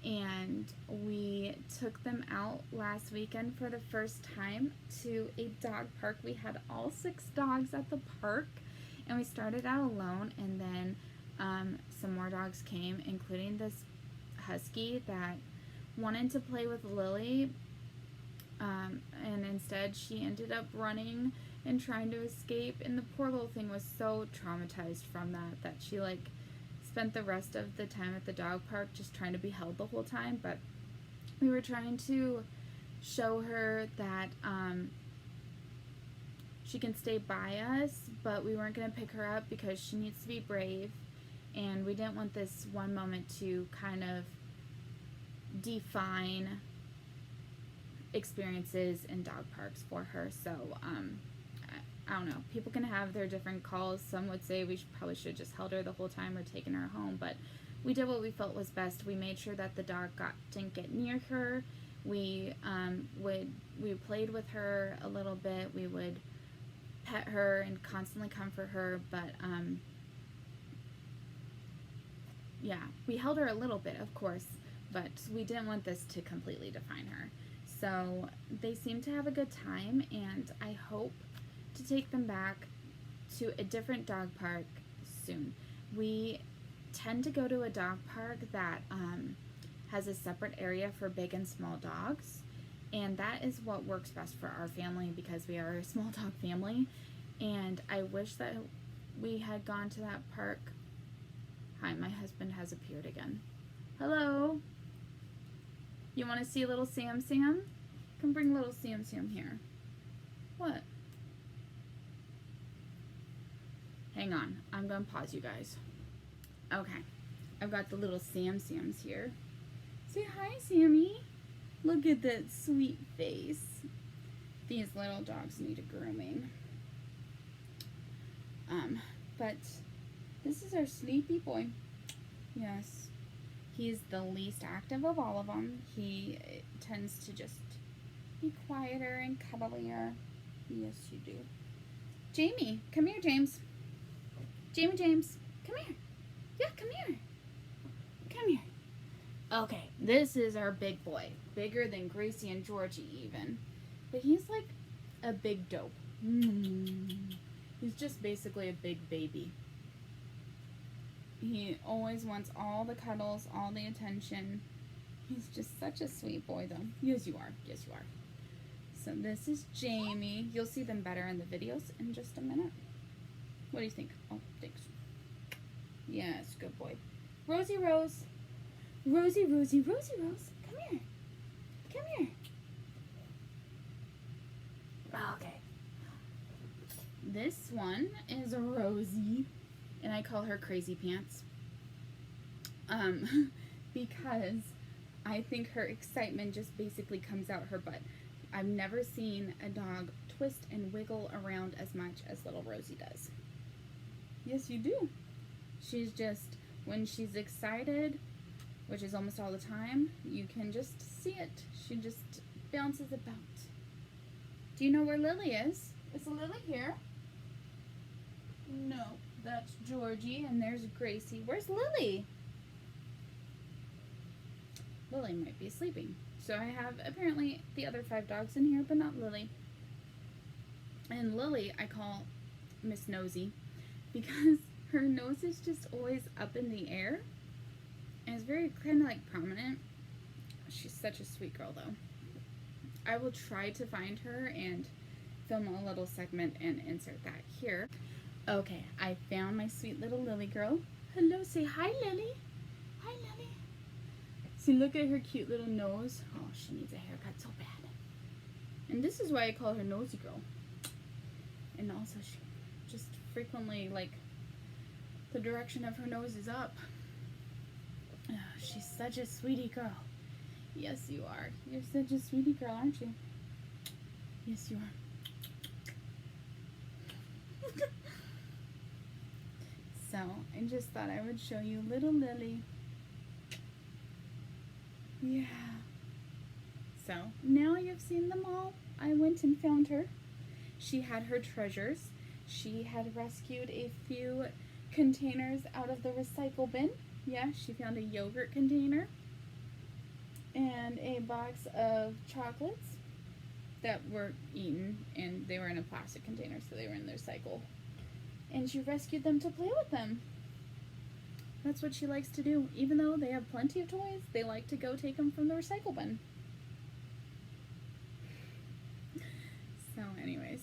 and we took them out last weekend for the first time to a dog park. We had all 6 dogs at the park, and we started out alone, and then some more dogs came, including this husky that wanted to play with Lily, and instead she ended up running and trying to escape, and the poor little thing was so traumatized from that she like spent the rest of the time at the dog park just trying to be held the whole time. But we were trying to show her that she can stay by us, but we weren't going to pick her up because she needs to be brave, and we didn't want this one moment to kind of define experiences in dog parks for her. So I don't know, people can have their different calls. Some would say we probably should have just held her the whole time or taken her home, but we did what we felt was best. We made sure that the dog didn't get near her. We played with her a little bit. We would pet her and constantly comfort her, but yeah, we held her a little bit, of course, but we didn't want this to completely define her. So they seem to have a good time, and I hope to take them back to a different dog park soon. We tend to go to a dog park that has a separate area for big and small dogs, and that is what works best for our family because we are a small dog family. And I wish that we had gone to that park. Hi, my husband has appeared again. Hello. You want to see little Sam Sam? Come bring little Sam Sam here. What? Hang on, I'm gonna pause you guys. Okay, I've got the little Sam Sams here. Say hi, Sammy. Look at that sweet face. These little dogs need a grooming. But this is our sleepy boy. Yes, he's the least active of all of them. He tends to just be quieter and cuddlier. Yes, you do. Jamie, come here, James. Jamie James, come here. Yeah, come here. Come here. Okay, this is our big boy. Bigger than Gracie and Georgie even. But he's like a big dope. He's just basically a big baby. He always wants all the cuddles, all the attention. He's just such a sweet boy, though. Yes, you are. Yes, you are. So this is Jamie. You'll see them better in the videos in just a minute. What do you think? Oh, thanks. Yes, good boy. Rosie Rose. Rosie, Rosie, Rosie Rose. Come here. Come here. Okay. This one is Rosie, and I call her Crazy Pants. Because I think her excitement just basically comes out her butt. I've never seen a dog twist and wiggle around as much as little Rosie does. Yes, you do. She's just, when she's excited, which is almost all the time, you can just see it. She just bounces about. Do you know where Lily is? Is Lily here? No, that's Georgie, and there's Gracie. Where's Lily? Lily might be sleeping. So I have apparently the other 5 dogs in here, but not Lily. And Lily I call Miss Nosy because her nose is just always up in the air. And it's very kind of like prominent. She's such a sweet girl though. I will try to find her and film a little segment and insert that here. Okay, I found my sweet little Lily girl. Hello, say hi, Lily. Hi, Lily. See, look at her cute little nose. Oh, she needs a haircut so bad. And this is why I call her Nosy Girl. And also, she just frequently, like, the direction of her nose is up. Oh, she's such a sweetie girl. Yes, you are. You're such a sweetie girl, aren't you? Yes, you are. So, I just thought I would show you little Lily. Yeah. So, now you've seen them all. I went and found her. She had her treasures. She had rescued a few containers out of the recycle bin. Yeah, she found a yogurt container. and a box of chocolates that were eaten, and they were in a plastic container, so they were in their cycle. And she rescued them to play with them. That's what she likes to do. Even though they have plenty of toys, they like to go take them from the recycle bin. So anyways,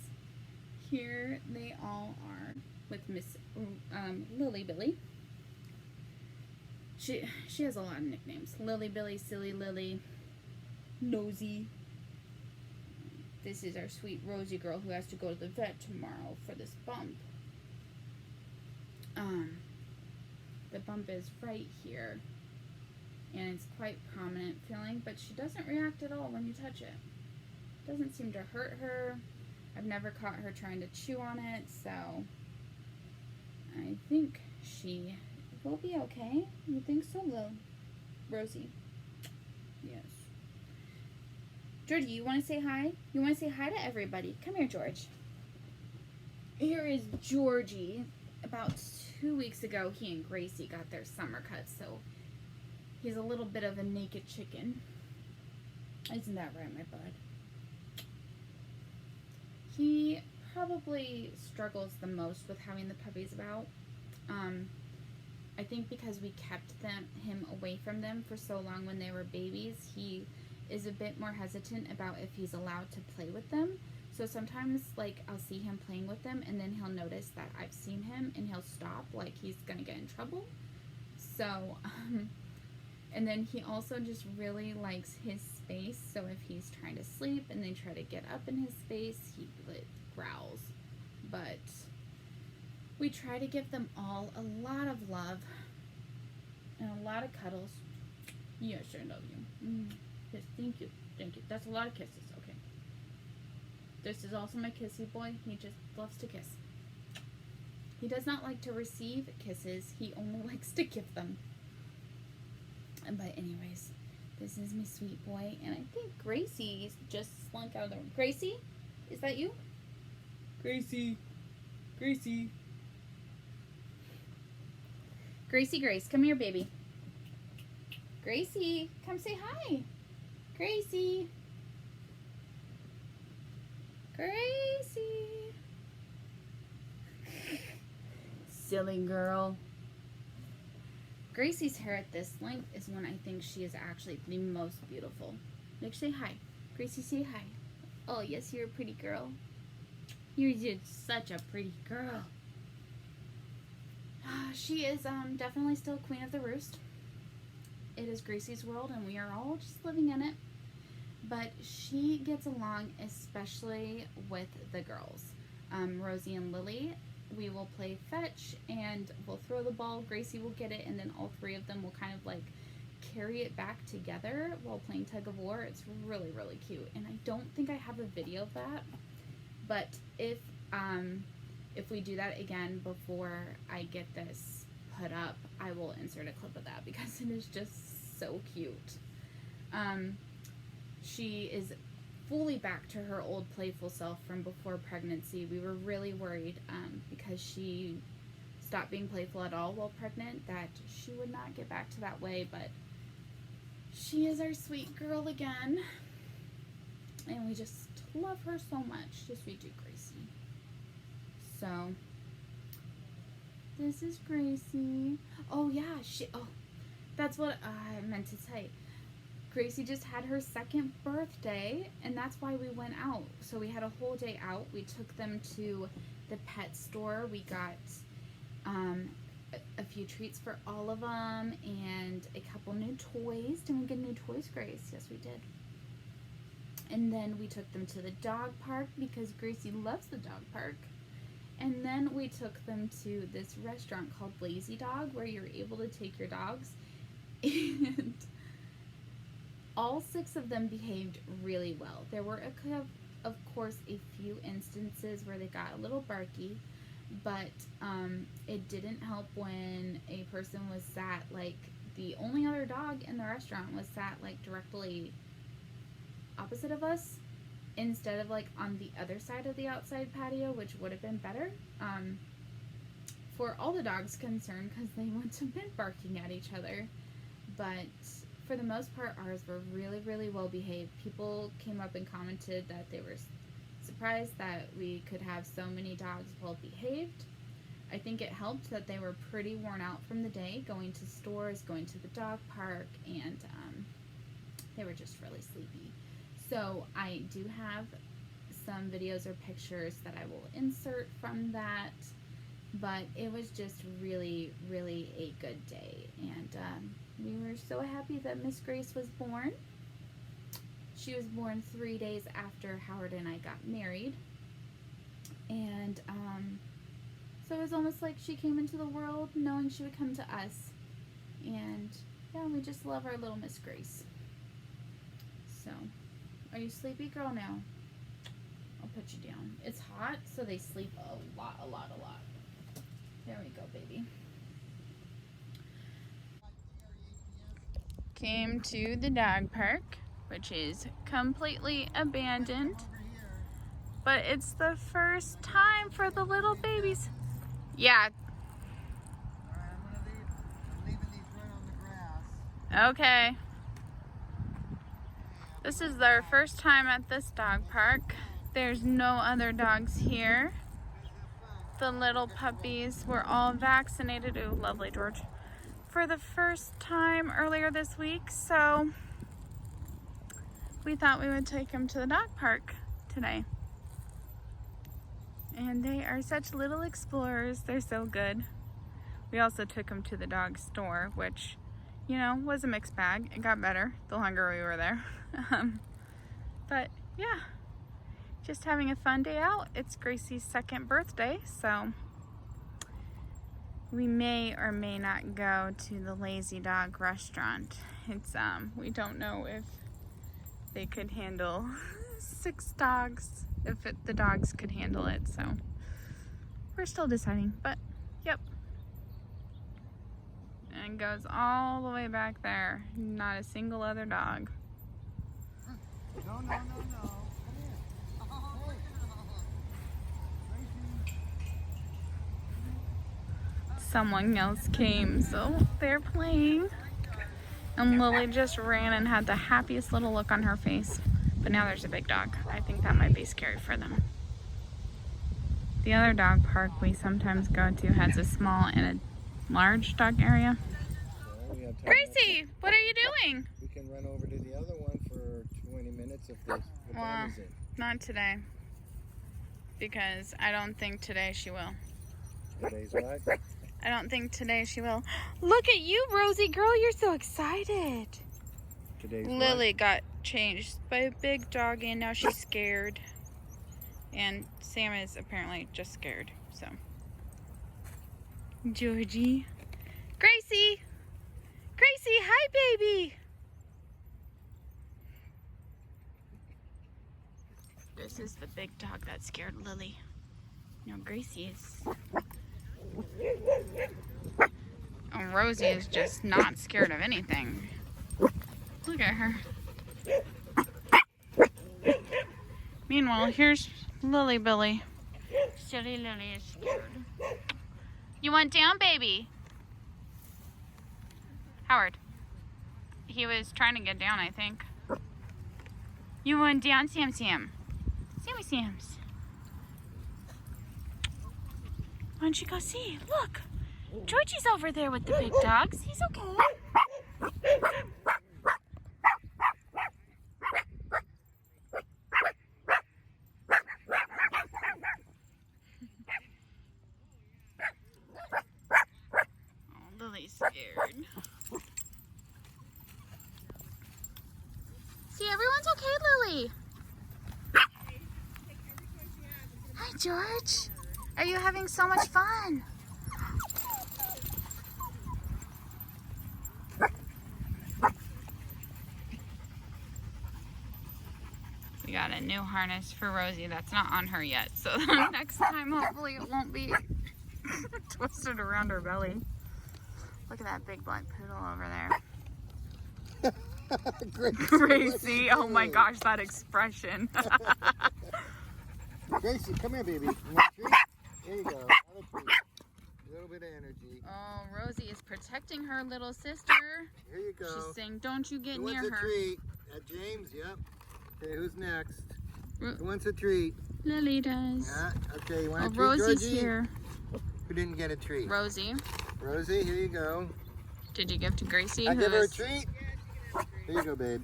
here they all are with Miss Lily Billy. She has a lot of nicknames. Lily Billy, Silly Lily, Nosy. This is our sweet Rosie girl who has to go to the vet tomorrow for this bump. The bump is right here, and it's quite prominent feeling, but she doesn't react at all when you touch it. Doesn't seem to hurt her. I've never caught her trying to chew on it, so I think she will be okay. You think so, Lil? Rosie? Yes. Georgie, you want to say hi? You want to say hi to everybody? Come here, George. Here is Georgie. About 2 weeks ago, he and Gracie got their summer cuts, so he's a little bit of a naked chicken. Isn't that right, my bud? He probably struggles the most with having the puppies about. I think because we kept him away from them for so long when they were babies, he is a bit more hesitant about if he's allowed to play with them. So sometimes, like, I'll see him playing with them, and then he'll notice that I've seen him, and he'll stop, like he's gonna get in trouble. So, and then he also just really likes his space. So if he's trying to sleep and they try to get up in his space, he growls. But we try to give them all a lot of love and a lot of cuddles. Yes, I love you. Yes, thank you. Thank you. That's a lot of kisses. Okay. This is also my kissy boy. He just loves to kiss. He does not like to receive kisses. He only likes to give them. But anyways, this is my sweet boy. And I think Gracie just slunk out of the room. Gracie? Is that you? Gracie. Gracie. Gracie Grace, come here, baby. Gracie, come say hi. Gracie. Gracie. Silly girl. Gracie's hair at this length is when I think she is actually the most beautiful. Like, say hi. Gracie, say hi. Oh, yes, you're a pretty girl. You're just such a pretty girl. She is definitely still queen of the roost. It is Gracie's world, and we are all just living in it. But she gets along especially with the girls. Rosie and Lily, we will play fetch, and we'll throw the ball. Gracie will get it, and then all three of them will kind of like carry it back together while playing tug of war. It's really, really cute. And I don't think I have a video of that. But if we do that again before I get this put up, I will insert a clip of that because it is just so cute. She is fully back to her old playful self from before pregnancy. We were really worried because she stopped being playful at all while pregnant that she would not get back to that way, but she is our sweet girl again. And we just love her so much. Just we do, Gracie. So, this is Gracie. Oh, yeah. That's what I meant to say. Gracie just had her second birthday, and that's why we went out. So we had a whole day out. We took them to the pet store. We got a few treats for all of them and a couple new toys. Didn't we get new toys, Grace? Yes, we did. And then we took them to the dog park because Gracie loves the dog park. And then we took them to this restaurant called Lazy Dog where you're able to take your dogs. And all 6 of them behaved really well. There were, of course, a few instances where they got a little barky, but it didn't help when a person was sat, like, the only other dog in the restaurant was sat, like, directly opposite of us instead of, like, on the other side of the outside patio, which would have been better for all the dogs concerned because they wouldn't have been barking at each other. But for the most part, ours were really, really well behaved. People came up and commented that they were surprised that we could have so many dogs well behaved. I think it helped that they were pretty worn out from the day, going to stores, going to the dog park, and they were just really sleepy. So I do have some videos or pictures that I will insert from that, but it was just really, really a good day, and we were so happy that Miss Grace was born. She was born 3 days after Howard and I got married, and so it was almost like she came into the world knowing she would come to us, and yeah, we just love our little Miss Grace. So, are you sleepy, girl, now? I'll put you down. It's hot, so they sleep a lot. There we go, baby. Came to the dog park, which is completely abandoned, but it's the first time for the little babies. Yeah. I'm leaving these right on the grass. Okay. This is their first time at this dog park. There's no other dogs here. The little puppies were all vaccinated. Ooh, lovely, George. For the first time earlier this week, so we thought we would take them to the dog park today. And they are such little explorers. They're so good. We also took them to the dog store, which, you know, was a mixed bag. It got better the longer we were there. But yeah, just having a fun day out. It's Gracie's 2nd birthday, so we may or may not go to the Lazy Dog restaurant. It's we don't know if they could handle 6 dogs, if the dogs could handle it, so we're still deciding, but yep. And it goes all the way back there. Not a single other dog. No. Come here. Someone else came, so they're playing. And Lily just ran and had the happiest little look on her face. But now there's a big dog. I think that might be scary for them. The other dog park we sometimes go to has a small and a large dog area. Well, Gracie, what are you doing? We can run over to the other one for 20 minutes if the Well, time is in. not today. Because I don't think today she will. Today's what? I don't think today she will. Look at you, Rosie girl. You're so excited. Today's Lily got changed by a big dog and now she's scared. And Sam is apparently just scared. So, Georgie. Gracie! Gracie, hi baby! This is the big dog that scared Lily. Now Gracie is... Oh, Rosie is just not scared of anything. Look at her. Meanwhile, here's Lily Billy. Silly Lily is scared. You went down, baby? Howard. He was trying to get down, I think. You went down, Sam Sam. Sammy Sams. Why don't you go see? Look. Georgie's over there with the big dogs. He's okay. Oh, Lily's scared. See, everyone's okay, Lily. Hi, George. Are you having so much fun? We got a new harness for Rosie that's not on her yet, so next time hopefully it won't be twisted around her belly. Look at that big black poodle over there. Gracie, oh my gosh, that expression. Gracie, come here, baby. You want a treat? There you go. Have a treat. A little bit bit of energy. Oh, Rosie is protecting her little sister. Here you go. She's saying, don't you get Who near wants a her. treat? James, yep. Okay, who's next? Ro Who wants a treat? Lily does. Yeah, okay, you want a treat, Rosie's Georgie? here. Who didn't get a treat? Rosie. Rosie, here you go. Did you give to Gracie? I give her a treat? Here you go, babe.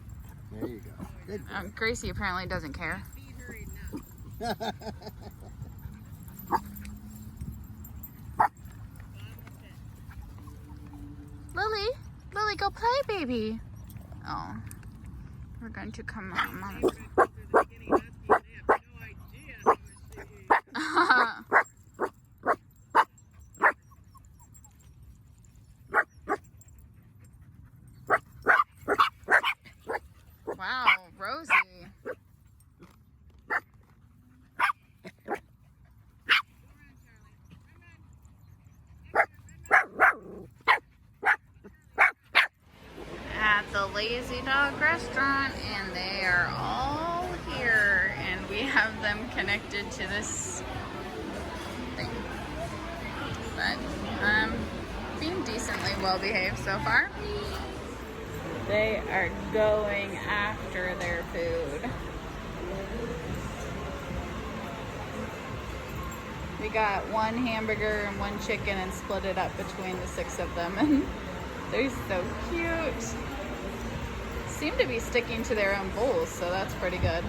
There you go. Good. Gracie apparently doesn't care. Lily, Lily, go play, baby. Oh, we're going to come on. Wow, Rosie. At the Lazy Dog restaurant, and they are all here, and we have them connected to this thing. But being decently well behaved so far. They are going after their food. We got one hamburger and one chicken and split it up between the 6 of them, and they're so cute. Seem to be sticking to their own bowls, so that's pretty good.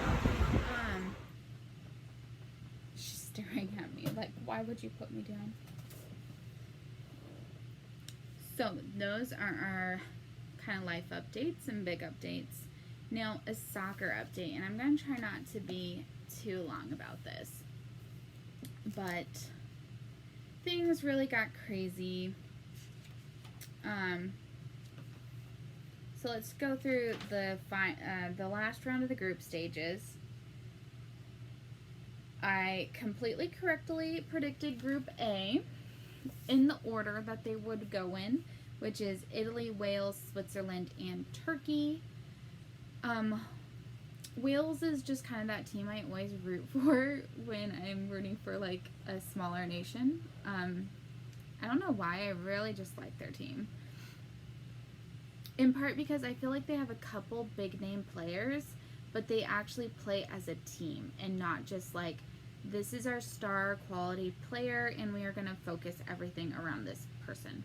She's staring at me like, why would you put me down? So those are our kind of life updates and big updates. Now a soccer update, and I'm going to try not to be too long about this, but things really got crazy. So let's go through the last round of the group stages. I completely correctly predicted Group A in the order that they would go in, which is Italy, Wales, Switzerland, and Turkey. Wales is just kind of that team I always root for when I'm rooting for like a smaller nation. I don't know why, I really just like their team. In part because I feel like they have a couple big name players, but they actually play as a team and not just like, this is our star quality player and we are going to focus everything around this person.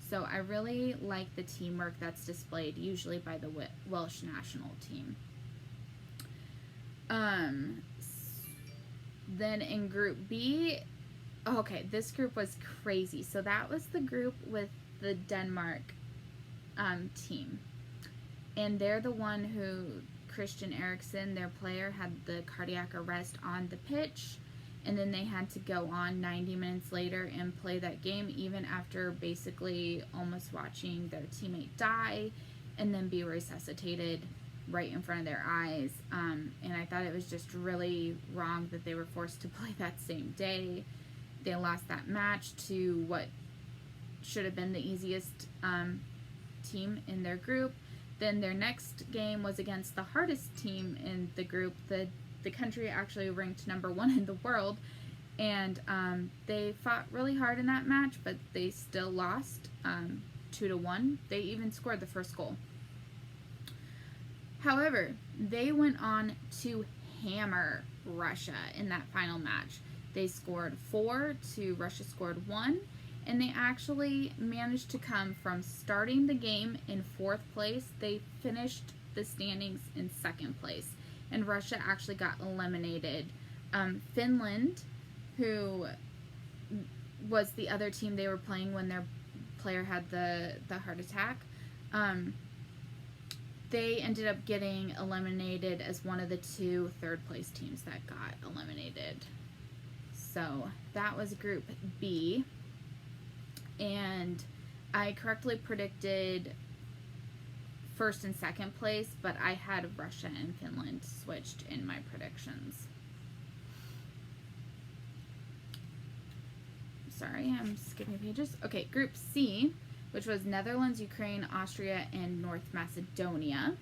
So I really like the teamwork that's displayed usually by the Welsh national team. Then in Group B, okay, this group was crazy. So that was the group with the Denmark team. And they're the one who, Christian Eriksen, their player, had the cardiac arrest on the pitch. And then they had to go on 90 minutes later and play that game, even after basically almost watching their teammate die and then be resuscitated right in front of their eyes. And I thought it was just really wrong that they were forced to play that same day. They lost that match to what should have been the easiest team in their group. Then their next game was against the hardest team in the group, the country actually ranked #1 in the world, and they fought really hard in that match, but they still lost 2-1. They even scored the first goal. However, they went on to hammer Russia in that final match. They scored 4 to Russia scored 1, and they actually managed to come from starting the game in 4th place. They finished the standings in 2nd place. And Russia actually got eliminated. Finland, who was the other team they were playing when their player had the heart attack, they ended up getting eliminated as one of the 2 third-place teams that got eliminated. So that was Group B. And I correctly predicted 1st and 2nd place, but I had Russia and Finland switched in my predictions. Sorry, I'm skipping pages. Okay, Group C, which was Netherlands, Ukraine, Austria, and North Macedonia.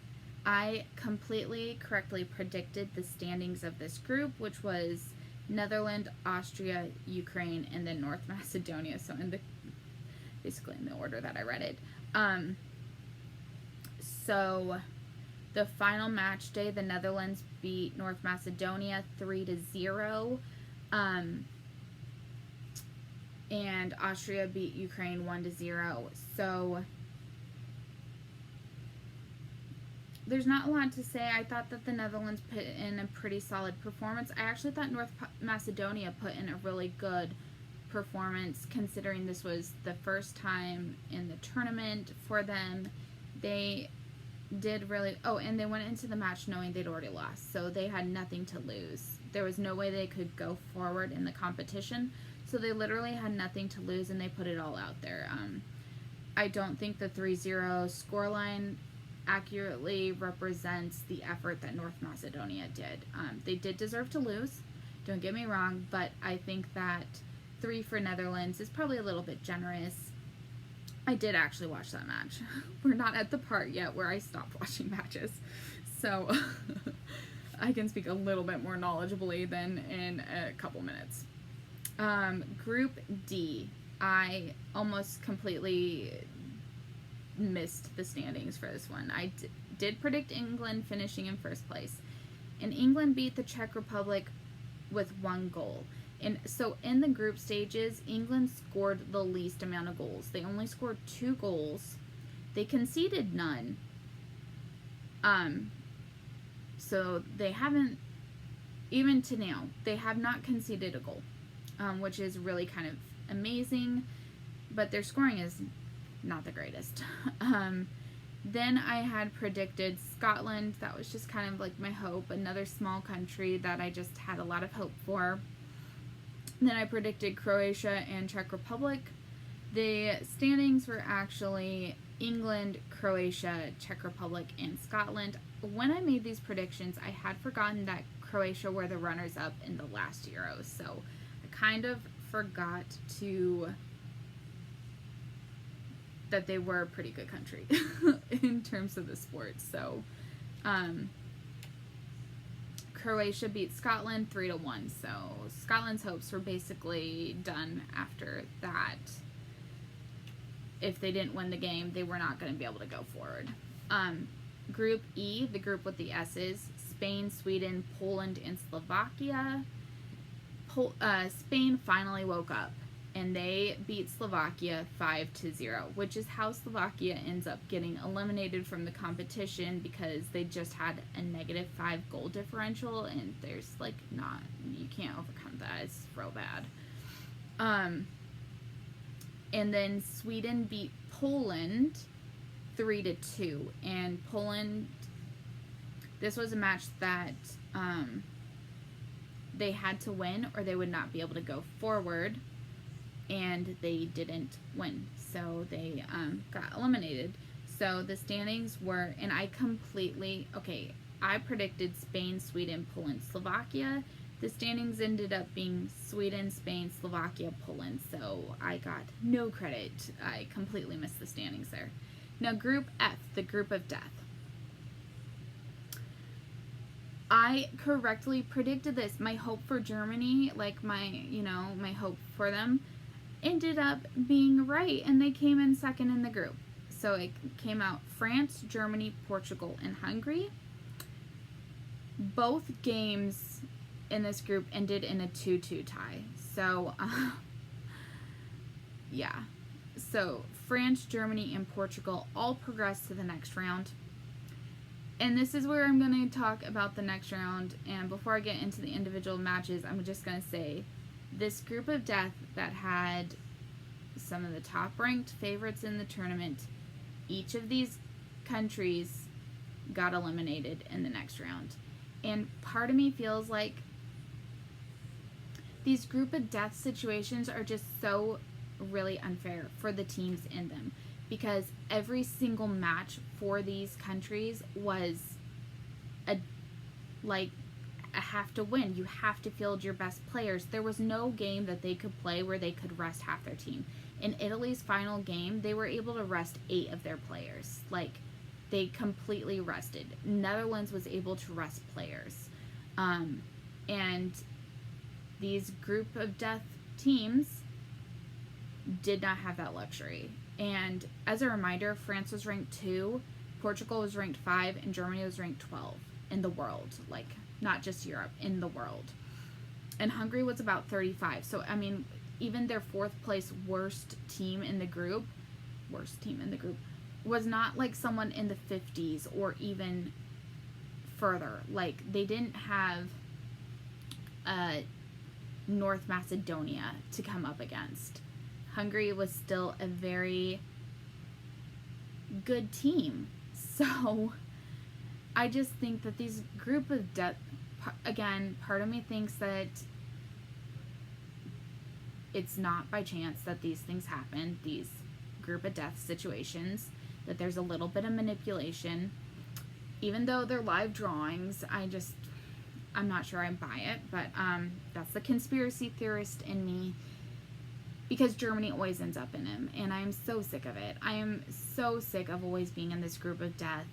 I completely correctly predicted the standings of this group, which was Netherlands, Austria, Ukraine, and then North Macedonia. So in the basically in the order that I read it. So the final match day, the Netherlands beat North Macedonia 3-0. And Austria beat Ukraine 1-0. So there's not a lot to say. I thought that the Netherlands put in a pretty solid performance. I actually thought North Macedonia put in a really good performance, considering this was the first time in the tournament for them. They did really... Oh, and they went into the match knowing they'd already lost, so they had nothing to lose. There was no way they could go forward in the competition, so they literally had nothing to lose, and they put it all out there. I don't think the 3-0 scoreline accurately represents the effort that North Macedonia did. They did deserve to lose, don't get me wrong, but I think that 3 for Netherlands is probably a little bit generous. I did actually watch that match. We're not at the part yet where I stopped watching matches, so I can speak a little bit more knowledgeably than in a couple minutes. Group D, I almost completely missed the standings for this one. I did predict England finishing in first place, and England beat the Czech Republic with 1 goal. And so in the group stages, England scored the least amount of goals. They only scored 2 goals. They conceded none. So they haven't, even to now, they have not conceded a goal, which is really kind of amazing, but their scoring is not the greatest. Then I had predicted Scotland. That was just kind of like my hope, another small country that I just had a lot of hope for. Then I predicted Croatia and Czech Republic. The standings were actually England, Croatia, Czech Republic, and Scotland. When I made these predictions, I had forgotten that Croatia were the runners-up in the last Euros, so I kind of forgot that they were a pretty good country in terms of the sport. So Croatia beat Scotland 3-1, so Scotland's hopes were basically done after that. If they didn't win the game, they were not going to be able to go forward. Group E, the group with the S's, Spain, Sweden, Poland, and Slovakia. Spain finally woke up, and they beat Slovakia 5-0, which is how Slovakia ends up getting eliminated from the competition, because they just had a -5 goal differential, and there's like you can't overcome that. It's real bad. And then Sweden beat Poland 3-2, and Poland, this was a match that they had to win or they would not be able to go forward, and they didn't win, so they got eliminated. So the standings were, and I predicted Spain, Sweden, Poland, Slovakia. The standings ended up being Sweden, Spain, Slovakia, Poland, so I got no credit. I completely missed the standings there. Now Group F, the group of death. I correctly predicted this. My hope for Germany, like my hope for them, ended up being right, and they came in second in the group. So it came out France, Germany, Portugal, and Hungary. Both games in this group ended in a 2-2 tie. So, yeah. So France, Germany, and Portugal all progressed to the next round. And this is where I'm going to talk about the next round. And before I get into the individual matches, I'm just going to say this group of death that had some of the top-ranked favorites in the tournament, each of these countries got eliminated in the next round. And part of me feels like these group of death situations are just so really unfair for the teams in them, because every single match for these countries was a have to win. You have to field your best players. There was no game that they could play where they could rest half their team. In Italy's final game, they were able to rest 8 of their players. Like, they completely rested. Netherlands was able to rest players. And these group of death teams did not have that luxury. And as a reminder, France was ranked 2, Portugal was ranked 5, and Germany was ranked 12 in the world. Like, not just Europe, in the world. And Hungary was about 35. So, I mean, even their 4th place worst team in the group, was not like someone in the 50s or even further. Like, they didn't have North Macedonia to come up against. Hungary was still a very good team. So I just think that these group of death, again, part of me thinks that it's not by chance that these things happen, these group of death situations, that there's a little bit of manipulation. Even though they're live drawings, I'm not sure I buy it, but that's the conspiracy theorist in me, because Germany always ends up in him, and I'm so sick of it. I am so sick of always being in this group of death,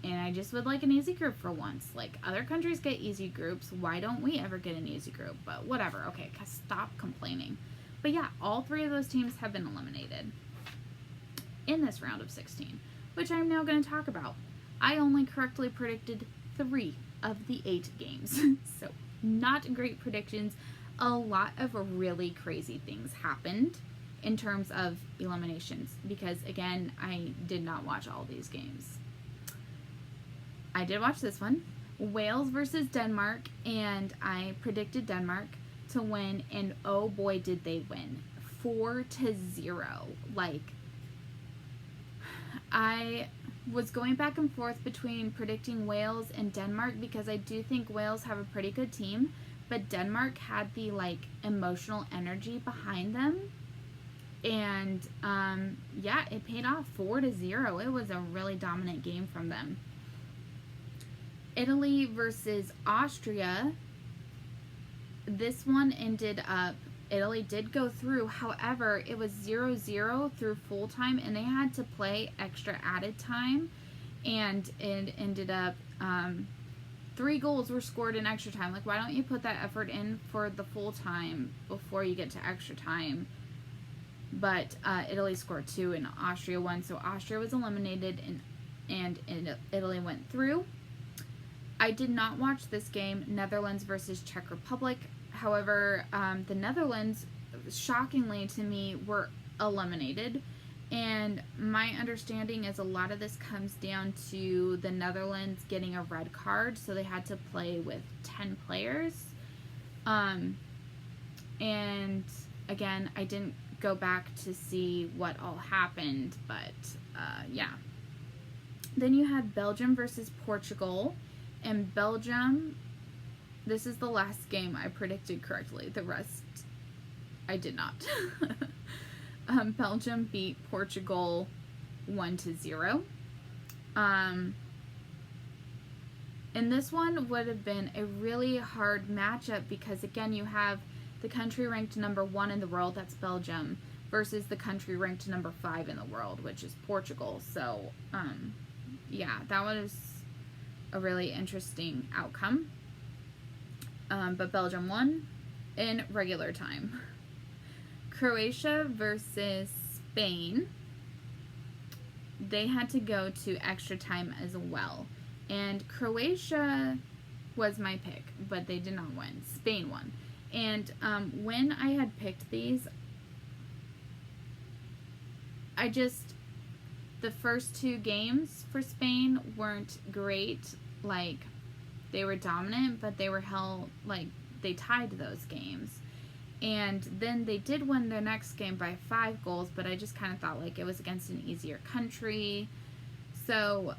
and I just would like an easy group for once. Like, other countries get easy groups, why don't we ever get an easy group? But whatever, okay, stop complaining. But yeah, all 3 of those teams have been eliminated in this round of 16, which I'm now going to talk about. I only correctly predicted 3 of the 8 games. So, not great predictions. A lot of really crazy things happened in terms of eliminations, because, again, I did not watch all these games. I did watch this one, Wales versus Denmark, and I predicted Denmark to win, and oh boy did they win. 4-0. Like, I was going back and forth between predicting Wales and Denmark, because I do think Wales have a pretty good team, but Denmark had the, like, emotional energy behind them, and yeah, it paid off. 4-0. It was a really dominant game from them. Italy versus Austria. This one ended up, Italy did go through, however, it was 0-0 through full time, and they had to play extra added time, and it ended up 3 goals were scored in extra time. Like, why don't you put that effort in for the full time before you get to extra time? But Italy scored 2 and Austria 1, so Austria was eliminated, and Italy went through. I did not watch this game, Netherlands versus Czech Republic. However, the Netherlands, shockingly to me, were eliminated. And my understanding is a lot of this comes down to the Netherlands getting a red card, so they had to play with 10 players. And again, I didn't go back to see what all happened, but yeah. Then you had Belgium versus Portugal. And Belgium, this is the last game I predicted correctly. The rest, I did not. Belgium beat Portugal 1-0. And this one would have been a really hard matchup, because, again, you have the country ranked number 1 in the world, that's Belgium, versus the country ranked number 5 in the world, which is Portugal. So, yeah, that was a really interesting outcome. But Belgium won in regular time. Croatia versus Spain. They had to go to extra time as well. And Croatia was my pick, but they did not win. Spain won. And when I had picked these, the first 2 games for Spain weren't great. Like, they were dominant, but they were they tied those games. And then they did win their next game by 5 goals, but I just kind of thought, like, it was against an easier country. So,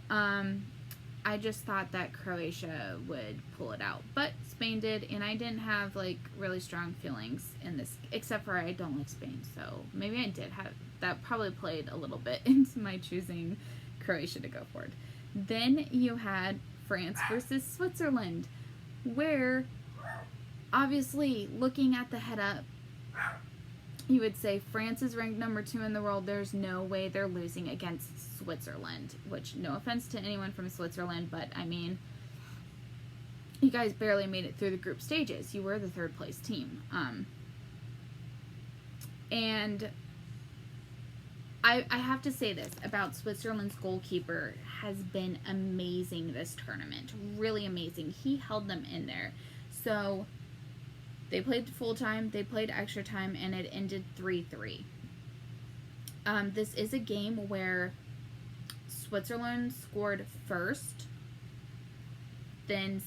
I just thought that Croatia would pull it out. But Spain did, and I didn't have, like, really strong feelings in this, except for I don't like Spain. So, maybe I did have, that probably played a little bit into my choosing Croatia to go forward. Then you had France versus Switzerland, where, obviously, looking at the head-up, you would say France is ranked number 2 in the world. There's no way they're losing against Switzerland, which, no offense to anyone from Switzerland, but, I mean, you guys barely made it through the group stages. You were the 3rd place team. And I have to say this about Switzerland's goalkeeper has been amazing this tournament. Really amazing. He held them in there. So they played full time, they played extra time, and it ended 3-3. This is a game where Switzerland scored first, then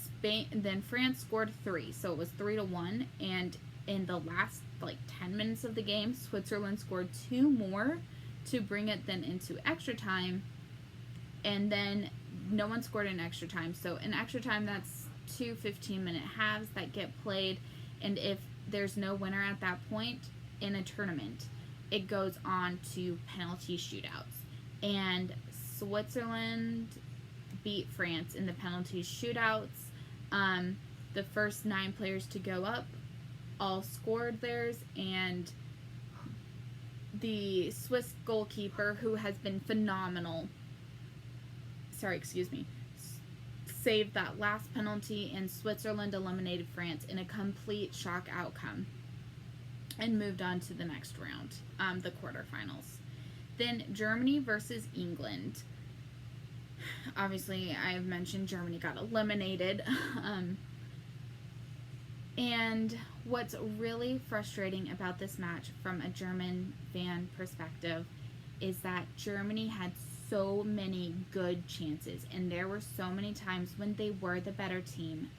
France scored 3, so it was 3-1. And in the last 10 minutes of the game, Switzerland scored 2 more to bring it then into extra time, and then no one scored in extra time. So in extra time, that's 2 15-minute halves that get played, and if there's no winner at that point in a tournament, it goes on to penalty shootouts. And Switzerland beat France in the penalty shootouts. The first 9 players to go up all scored theirs, and the Swiss goalkeeper, who has been phenomenal, saved that last penalty, and Switzerland eliminated France in a complete shock outcome and moved on to the next round, the quarterfinals. Then Germany versus England. Obviously, I've mentioned Germany got eliminated. And what's really frustrating about this match from a German fan perspective is that Germany had so many good chances, and there were so many times when they were the better team,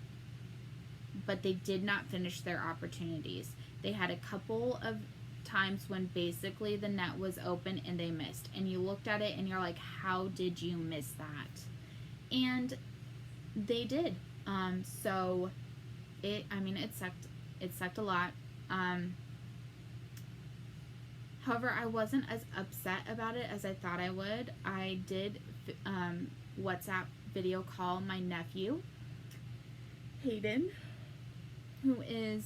but they did not finish their opportunities. They had a couple of times when basically the net was open and they missed, and you looked at it and you're like, how did you miss that? And they did. So it sucked. It sucked a lot. However, I wasn't as upset about it as I thought I would. I did WhatsApp video call my nephew, Hayden, who is,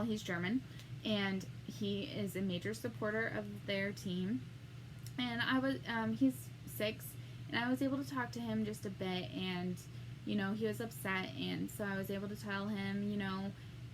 he's German, and he is a major supporter of their team. And he's 6, and I was able to talk to him just a bit, and, he was upset, and so I was able to tell him,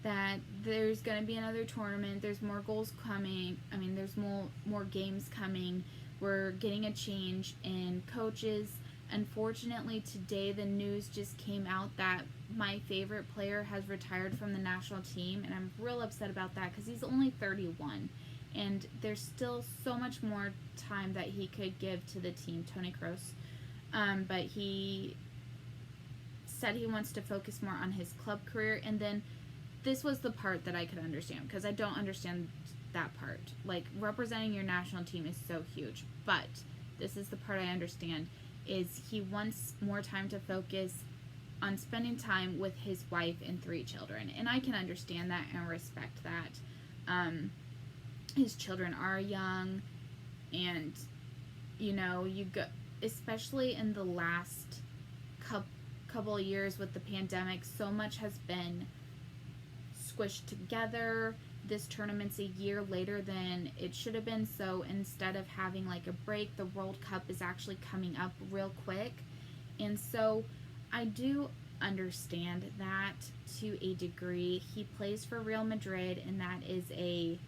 that there's going to be another tournament, there's more goals coming, there's more games coming, we're getting a change in coaches. Unfortunately, today the news just came out that my favorite player has retired from the national team, and I'm real upset about that because he's only 31, and there's still so much more time that he could give to the team, Tony Kroos, but he said he wants to focus more on his club career. And then this was the part that I could understand, because I don't understand that part. Representing your national team is so huge, but this is the part I understand, is he wants more time to focus on spending time with his wife and 3 children. And I can understand that and respect that. His children are young, and, you go, especially in the last couple of years with the pandemic, so much has been squished together. This tournament's a year later than it should have been, so instead of having a break, the World Cup is actually coming up real quick. And so I do understand that to a degree. He plays for Real Madrid, and that is a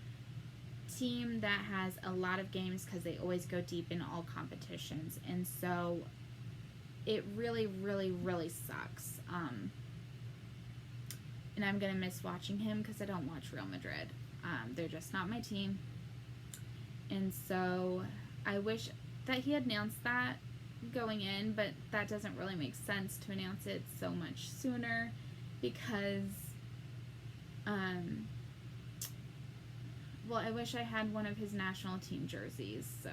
team that has a lot of games because they always go deep in all competitions, and so it really, really, really sucks. And I'm going to miss watching him because I don't watch Real Madrid. They're just not my team. And so I wish that he had announced that going in, but that doesn't really make sense to announce it so much sooner, because, I wish I had one of his national team jerseys, so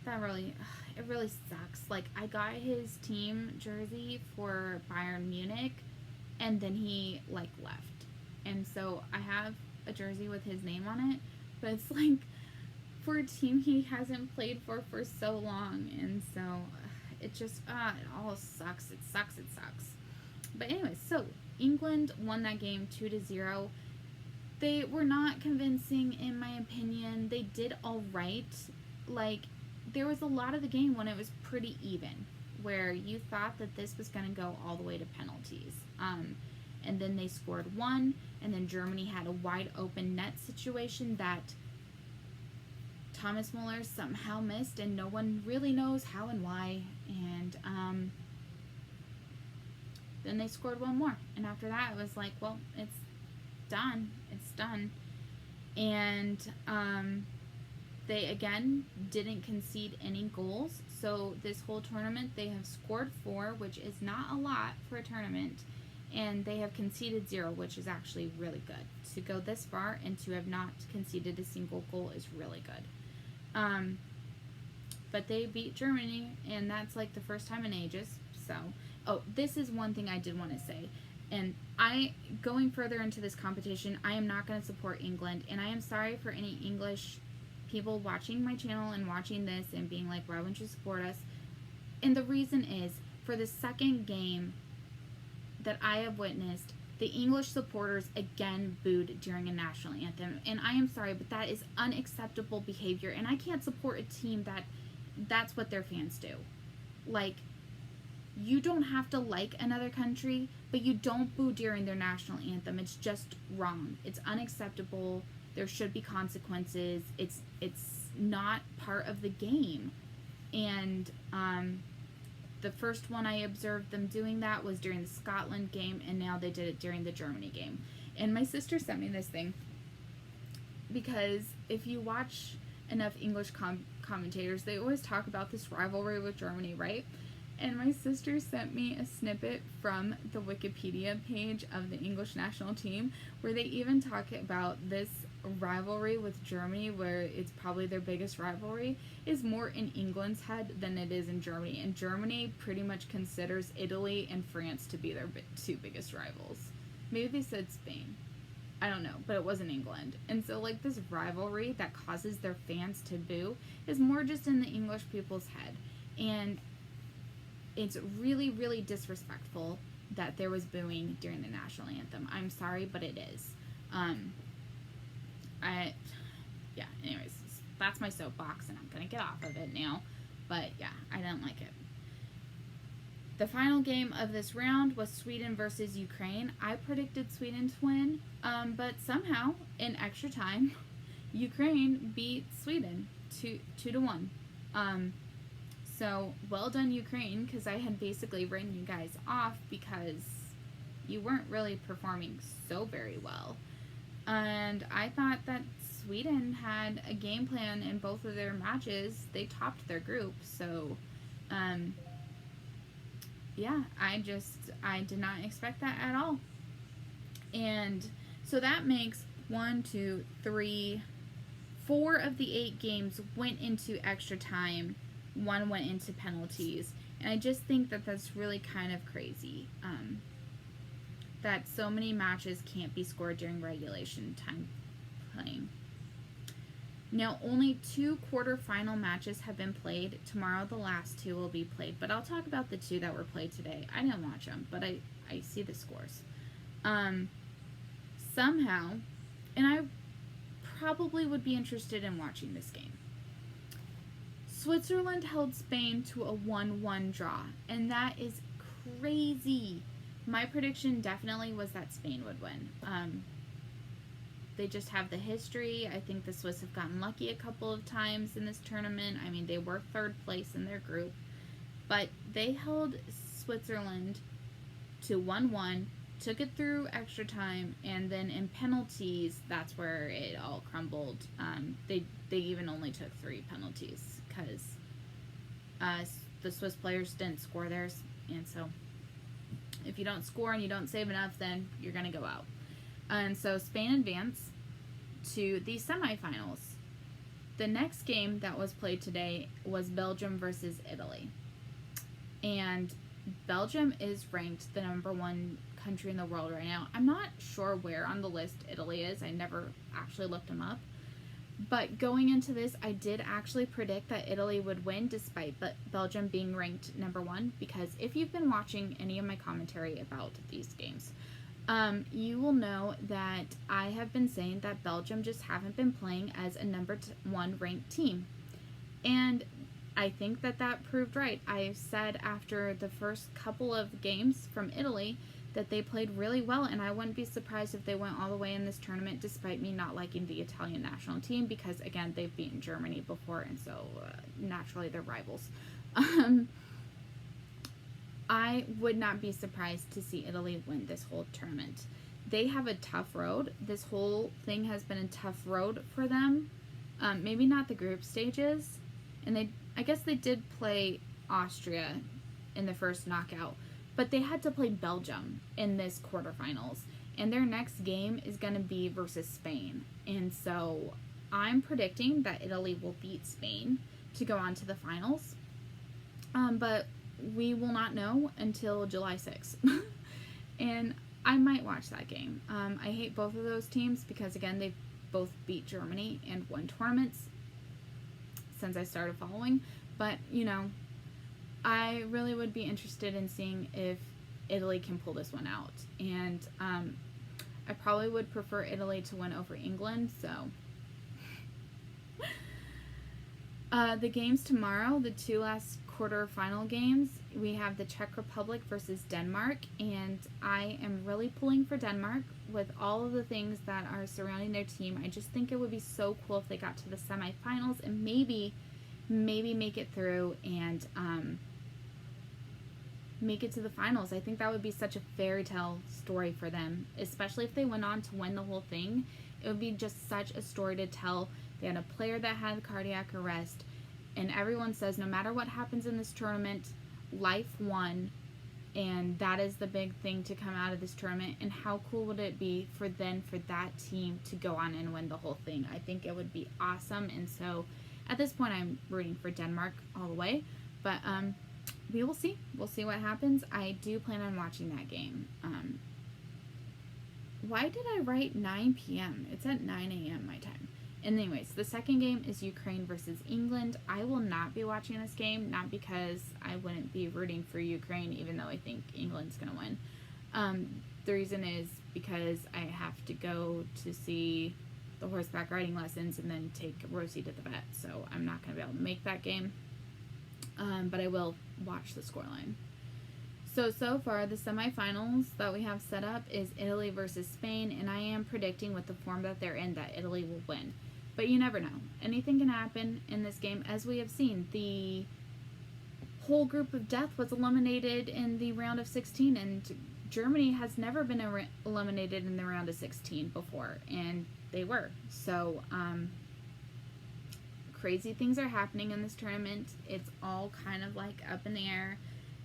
that really, it really sucks. I got his team jersey for Bayern Munich, and then he left, and so I have a jersey with his name on it, but it's for a team he hasn't played for so long, and so it just it all sucks. It sucks. But anyways, so England won that game 2-0. They were not convincing, in my opinion. They did all right. There was a lot of the game when it was pretty even, where you thought that this was going to go all the way to penalties. And then they scored 1, and then Germany had a wide open net situation that Thomas Muller somehow missed, and no one really knows how and why. And then they scored one more, and after that it was like, well, it's done. It's done. And they again didn't concede any goals. So this whole tournament they have scored 4, which is not a lot for a tournament, and they have conceded 0, which is actually really good. To go this far and to have not conceded a single goal is really good. But they beat Germany, and that's like the first time in ages. So, oh, this is one thing I did want to say. And going further into this competition, I am not going to support England, and I am sorry for any English people watching my channel and watching this and being like, why wouldn't you support us? And the reason is, for the second game that I have witnessed, the English supporters again booed during a national anthem. And I am sorry, but that is unacceptable behavior, and I can't support a team that's what their fans do. Like, you don't have to like another country, but you don't boo during their national anthem. It's just wrong. It's unacceptable. There should be consequences. It's not part of the game. And the first one I observed them doing that was during the Scotland game, and now they did it during the Germany game. And my sister sent me this thing because if you watch enough English commentators, they always talk about this rivalry with Germany, right? And my sister sent me a snippet from the Wikipedia page of the English national team, where they even talk about this rivalry with Germany, where it's probably their biggest rivalry, is more in England's head than it is in Germany. And Germany pretty much considers Italy and France to be their 2 biggest rivals. Maybe they said Spain. I don't know, but it wasn't England. And so, like, this rivalry that causes their fans to boo is more just in the English people's head. And it's really, really disrespectful that there was booing during the national anthem. I'm sorry, but it is. Anyways, that's my soapbox, and I'm gonna get off of it now. But yeah, I don't like it. The final game of this round was Sweden versus Ukraine. I predicted Sweden to win, but somehow, in extra time, Ukraine beat Sweden 2-1. So, well done, Ukraine, because I had basically written you guys off because you weren't really performing so very well. And I thought that Sweden had a game plan in both of their matches. They topped their group, so, yeah, I did not expect that at all. And so that makes 4 of the 8 games went into extra time. 1 went into penalties, and I just think that that's really kind of crazy, that so many matches can't be scored during regulation time playing. Now, only 2 quarterfinal matches have been played. Tomorrow, the last 2 will be played, but I'll talk about the 2 that were played today. I didn't watch them, but I see the scores. Somehow, and I probably would be interested in watching this game, Switzerland held Spain to a 1-1 draw, and that is crazy. My prediction definitely was that Spain would win. They just have the history. I think the Swiss have gotten lucky a couple of times in this tournament. I mean, they were 3rd place in their group, but they held Switzerland to 1-1, took it through extra time, and then in penalties, that's where it all crumbled. They even only took 3 penalties because the Swiss players didn't score theirs, and so if you don't score and you don't save enough, then you're going to go out. And so Spain advanced to the semifinals. The next game that was played today was Belgium versus Italy. And Belgium is ranked the #1 country in the world right now. I'm not sure where on the list Italy is. I never actually looked them up. But going into this, I did actually predict that Italy would win despite Belgium being ranked #1, because if you've been watching any of my commentary about these games, you will know that I have been saying that Belgium just haven't been playing as a #1 ranked team. And I think that proved right. I said after the first couple of games from Italy that they played really well, and I wouldn't be surprised if they went all the way in this tournament, despite me not liking the Italian national team, because again, they've beaten Germany before, and so naturally they're rivals. I would not be surprised to see Italy win this whole tournament. They have a tough road. This whole thing has been a tough road for them. Maybe not the group stages, and I guess they did play Austria in the first knockout, but they had to play Belgium in this quarterfinals, and their next game is going to be versus Spain. And so I'm predicting that Italy will beat Spain to go on to the finals, but we will not know until July 6th. And I might watch that game. I hate both of those teams because, again, they've both beat Germany and won tournaments since I started following. But, you know, I really would be interested in seeing if Italy can pull this one out. And I probably would prefer Italy to win over England, so. The games tomorrow, the two last quarterfinal games, we have the Czech Republic versus Denmark, and I am really pulling for Denmark with all of the things that are surrounding their team. I just think it would be so cool if they got to the semifinals and maybe make it through and make it to the finals. I think that would be such a fairy tale story for them, especially if they went on to win the whole thing. It would be just such a story to tell. They had a player that had cardiac arrest, and everyone says no matter what happens in this tournament, life won, and that is the big thing to come out of this tournament. And how cool would it be for that team to go on and win the whole thing? I think it would be awesome, and so at this point I'm rooting for Denmark all the way, but we will see. We'll see what happens. I do plan on watching that game. Why did I write 9 p.m.? It's at 9 a.m. my time. Anyways, the second game is Ukraine versus England. I will not be watching this game, not because I wouldn't be rooting for Ukraine, even though I think England's going to win. The reason is because I have to go to see the horseback riding lessons and then take Rosie to the vet, so I'm not going to be able to make that game. But I will watch the scoreline. So far, the semifinals that we have set up is Italy versus Spain, and I am predicting with the form that they're in that Italy will win. But you never know. Anything can happen in this game, as we have seen. The whole group of death was eliminated in the round of 16, and Germany has never been eliminated in the round of 16 before, and they were. So, crazy things are happening in this tournament. It's all kind of like up in the air.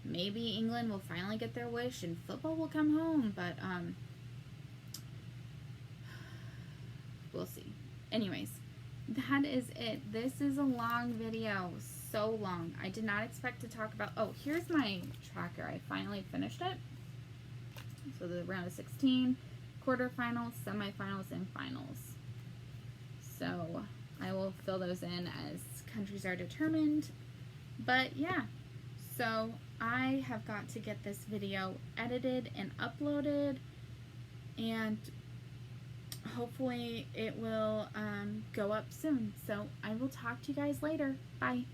Maybe England will finally get their wish and football will come home, but we'll see. Anyways, that is it. This is a long video, so long. I did not expect to talk about, oh, here's my tracker. I finally finished it. So the round of 16, quarterfinals, semifinals, and finals. So I will fill those in as countries are determined. But yeah, so I have got to get this video edited and uploaded, and hopefully it will go up soon. So I will talk to you guys later. Bye.